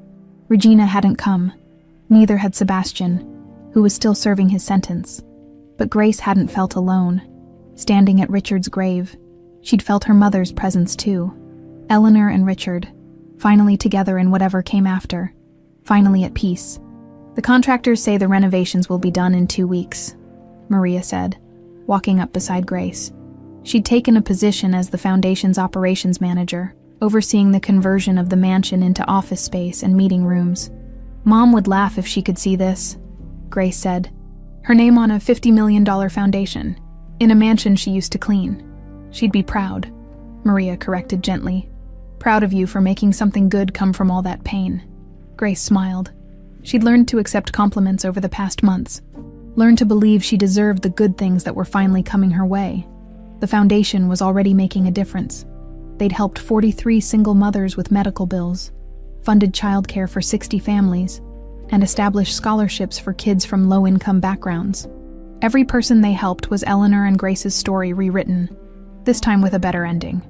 Regina hadn't come. Neither had Sebastian, who was still serving his sentence. But Grace hadn't felt alone. Standing at Richard's grave, she'd felt her mother's presence too. Eleanor and Richard, finally together in whatever came after, finally at peace. The contractors say the renovations will be done in 2 weeks, Maria said, walking up beside Grace. She'd taken a position as the foundation's operations manager, overseeing the conversion of the mansion into office space and meeting rooms. Mom would laugh if she could see this, Grace said. Her name on a $50 million foundation, in a mansion she used to clean. She'd be proud, Maria corrected gently. Proud of you for making something good come from all that pain. Grace smiled. She'd learned to accept compliments over the past months, learned to believe she deserved the good things that were finally coming her way. The foundation was already making a difference. They'd helped 43 single mothers with medical bills, funded childcare for 60 families, and established scholarships for kids from low-income backgrounds. Every person they helped was Eleanor and Grace's story rewritten, this time with a better ending.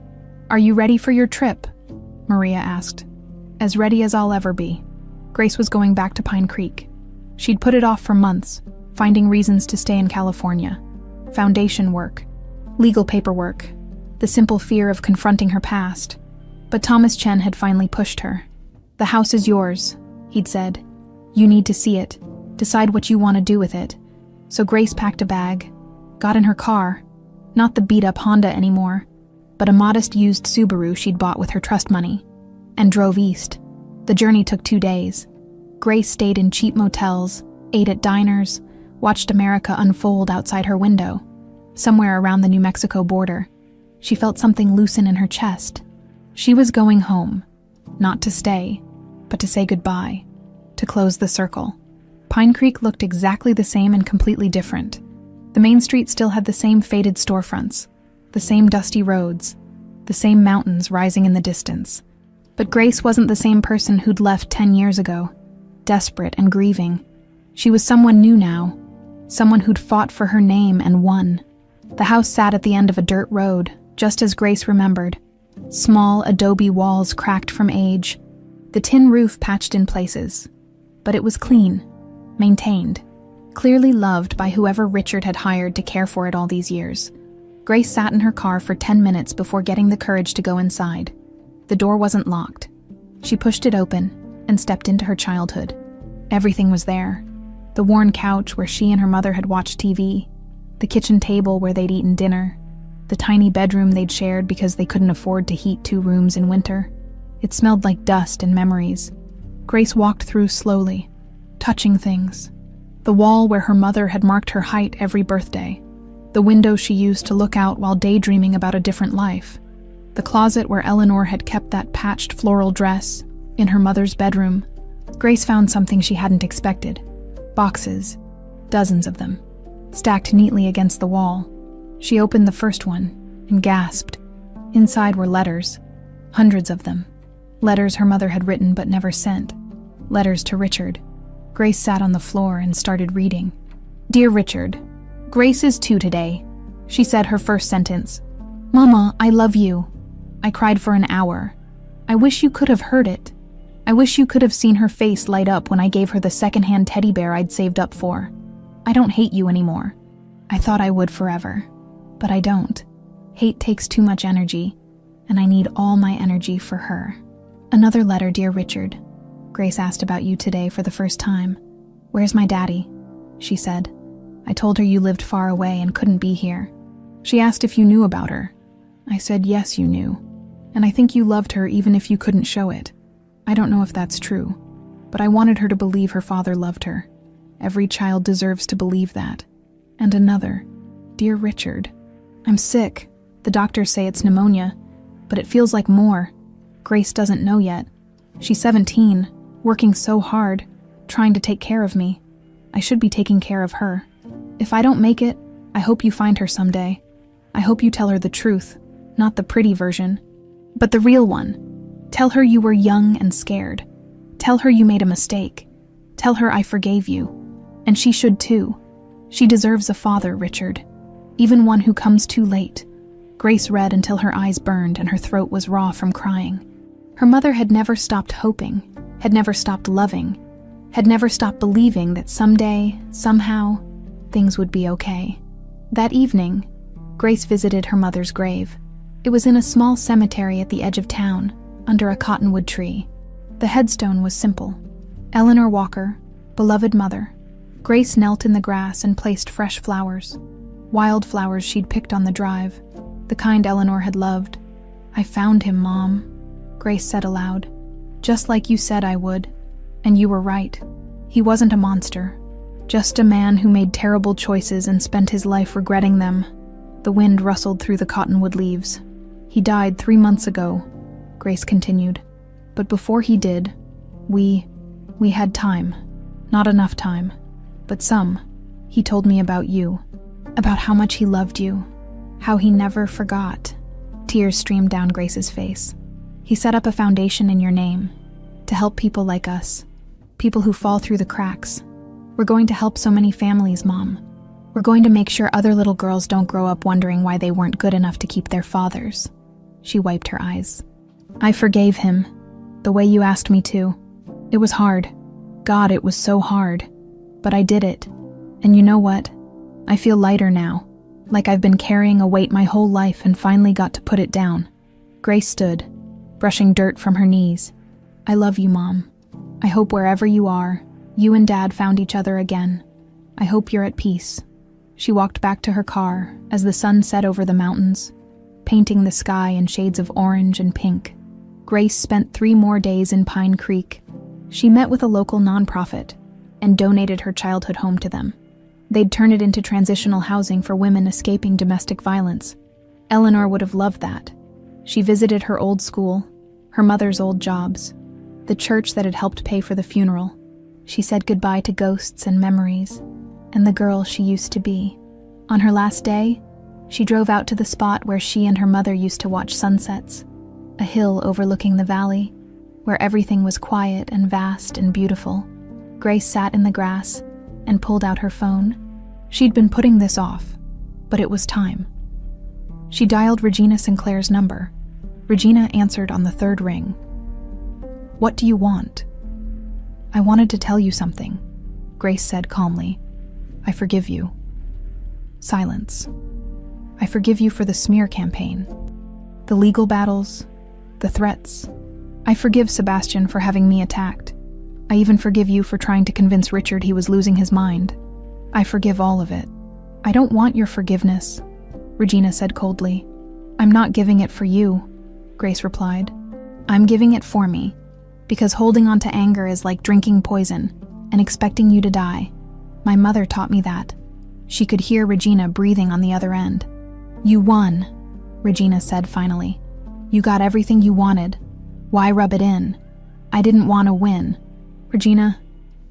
Are you ready for your trip? Maria asked. As ready as I'll ever be. Grace was going back to Pine Creek. She'd put it off for months, finding reasons to stay in California. Foundation work, legal paperwork, the simple fear of confronting her past. But Thomas Chen had finally pushed her. The house is yours, he'd said. You need to see it, decide what you want to do with it. So Grace packed a bag, got in her car, not the beat-up Honda anymore, but a modest used Subaru she'd bought with her trust money, and drove east. The journey took 2 days. Grace stayed in cheap motels, ate at diners, watched America unfold outside her window. Somewhere around the New Mexico border, she felt something loosen in her chest. She was going home, not to stay, but to say goodbye, to close the circle. Pine Creek looked exactly the same and completely different. The main street still had the same faded storefronts, the same dusty roads, the same mountains rising in the distance. But Grace wasn't the same person who'd left 10 years ago, desperate and grieving. She was someone new now, someone who'd fought for her name and won. The house sat at the end of a dirt road, just as Grace remembered. Small adobe walls cracked from age, the tin roof patched in places. But it was clean, maintained, clearly loved by whoever Richard had hired to care for it all these years. Grace sat in her car for 10 minutes before getting the courage to go inside. The door wasn't locked. She pushed it open and stepped into her childhood. Everything was there. The worn couch where she and her mother had watched TV, the kitchen table where they'd eaten dinner, the tiny bedroom they'd shared because they couldn't afford to heat 2 rooms in winter. It smelled like dust and memories. Grace walked through slowly, touching things. The wall where her mother had marked her height every birthday. The window she used to look out while daydreaming about a different life. The closet where Eleanor had kept that patched floral dress, in her mother's bedroom. Grace found something she hadn't expected. Boxes, dozens of them, stacked neatly against the wall. She opened the first one and gasped. Inside were letters, hundreds of them. Letters her mother had written but never sent. Letters to Richard. Grace sat on the floor and started reading. Dear Richard, Grace is 2 today. She said her first sentence. Mama, I love you. I cried for an hour. I wish you could have heard it. I wish you could have seen her face light up when I gave her the secondhand teddy bear I'd saved up for. I don't hate you anymore. I thought I would forever, but I don't. Hate takes too much energy, and I need all my energy for her. Another letter, dear Richard. Grace asked about you today for the first time. Where's my daddy? She said. I told her you lived far away and couldn't be here. She asked if you knew about her. I said yes, you knew. And I think you loved her even if you couldn't show it. I don't know if that's true, but I wanted her to believe her father loved her. Every child deserves to believe that. And another, dear Richard, I'm sick. The doctors say it's pneumonia, but it feels like more. Grace doesn't know yet. She's 17, working so hard, trying to take care of me. I should be taking care of her. If I don't make it, I hope you find her someday. I hope you tell her the truth, not the pretty version, but the real one. Tell her you were young and scared. Tell her you made a mistake. Tell her I forgave you. And she should too. She deserves a father, Richard. Even one who comes too late. Grace read until her eyes burned and her throat was raw from crying. Her mother had never stopped hoping, had never stopped loving, had never stopped believing that someday, somehow, things would be okay. That evening, Grace visited her mother's grave. It was in a small cemetery at the edge of town, under a cottonwood tree. The headstone was simple. Eleanor Walker, beloved mother. Grace knelt in the grass and placed fresh flowers. Wild flowers she'd picked on the drive, the kind Eleanor had loved. I found him, Mom, Grace said aloud. Just like you said I would. And you were right. He wasn't a monster. Just a man who made terrible choices and spent his life regretting them. The wind rustled through the cottonwood leaves. He died 3 months ago, Grace continued. But before he did, we had time. Not enough time, but some. He told me about you, about how much he loved you, how he never forgot. Tears streamed down Grace's face. He set up a foundation in your name, to help people like us, people who fall through the cracks. We're going to help so many families, Mom. We're going to make sure other little girls don't grow up wondering why they weren't good enough to keep their fathers. She wiped her eyes. I forgave him, the way you asked me to. It was hard. God, it was so hard. But I did it. And you know what? I feel lighter now, like I've been carrying a weight my whole life and finally got to put it down. Grace stood, brushing dirt from her knees. I love you, Mom. I hope wherever you are, you and Dad found each other again. I hope you're at peace. She walked back to her car as the sun set over the mountains, painting the sky in shades of orange and pink. Grace spent 3 more days in Pine Creek. She met with a local nonprofit and donated her childhood home to them. They'd turn it into transitional housing for women escaping domestic violence. Eleanor would have loved that. She visited her old school, her mother's old jobs, the church that had helped pay for the funeral. She said goodbye to ghosts and memories, and the girl she used to be. On her last day, she drove out to the spot where she and her mother used to watch sunsets, a hill overlooking the valley, where everything was quiet and vast and beautiful. Grace sat in the grass and pulled out her phone. She'd been putting this off, but it was time. She dialed Regina Sinclair's number. Regina answered on the 3rd ring. What do you want? I wanted to tell you something, Grace said calmly. I forgive you. Silence. I forgive you for the smear campaign, the legal battles, the threats. I forgive Sebastian for having me attacked. I even forgive you for trying to convince Richard he was losing his mind. I forgive all of it. I don't want your forgiveness, Regina said coldly. I'm not giving it for you, Grace replied. I'm giving it for me, because holding on to anger is like drinking poison and expecting you to die. My mother taught me that. She could hear Regina breathing on the other end. You won, Regina said finally. You got everything you wanted. Why rub it in? I didn't want to win. Regina,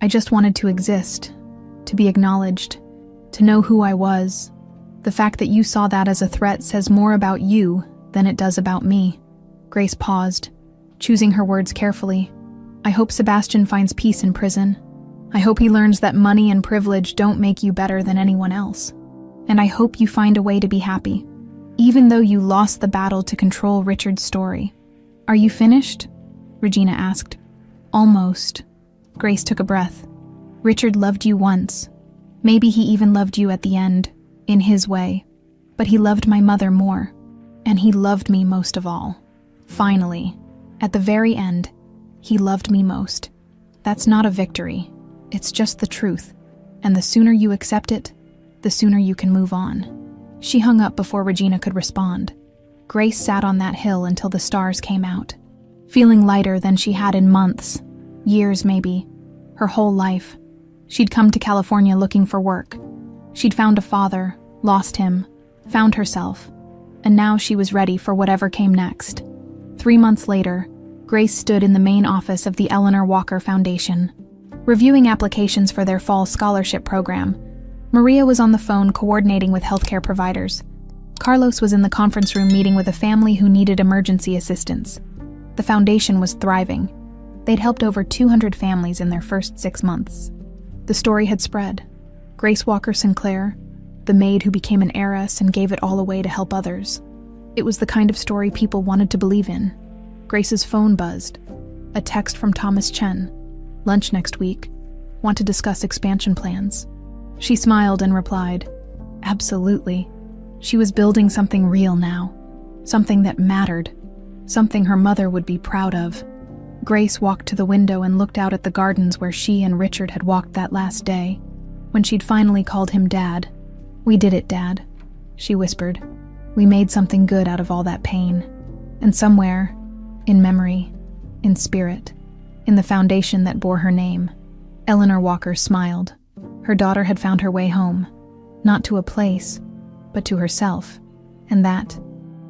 I just wanted to exist, to be acknowledged, to know who I was. The fact that you saw that as a threat says more about you than it does about me. Grace paused, choosing her words carefully. I hope Sebastian finds peace in prison. I hope he learns that money and privilege don't make you better than anyone else. And I hope you find a way to be happy, even though you lost the battle to control Richard's story. Are you finished? Regina asked. Almost. Grace took a breath. Richard loved you once. Maybe he even loved you at the end, in his way. But he loved my mother more. And he loved me most of all. Finally, at the very end, he loved me most. That's not a victory. It's just the truth. And the sooner you accept it, the sooner you can move on. She hung up before Regina could respond. Grace sat on that hill until the stars came out, feeling lighter than she had in months, years maybe, her whole life. She'd come to California looking for work. She'd found a father, lost him, found herself, and now she was ready for whatever came next. 3 months later, Grace stood in the main office of the Eleanor Walker Foundation, reviewing applications for their fall scholarship program. Maria was on the phone coordinating with healthcare providers. Carlos was in the conference room meeting with a family who needed emergency assistance. The foundation was thriving. They'd helped over 200 families in their first 6 months. The story had spread. Grace Walker Sinclair, the maid who became an heiress and gave it all away to help others. It was the kind of story people wanted to believe in. Grace's phone buzzed. A text from Thomas Chen. Lunch next week. Want to discuss expansion plans. She smiled and replied, absolutely. She was building something real now. Something that mattered. Something her mother would be proud of. Grace walked to the window and looked out at the gardens where she and Richard had walked that last day, when she'd finally called him Dad. We did it, Dad, she whispered. We made something good out of all that pain. And somewhere, in memory, in spirit, in the foundation that bore her name, Eleanor Walker smiled. Her daughter had found her way home, not to a place, but to herself, and that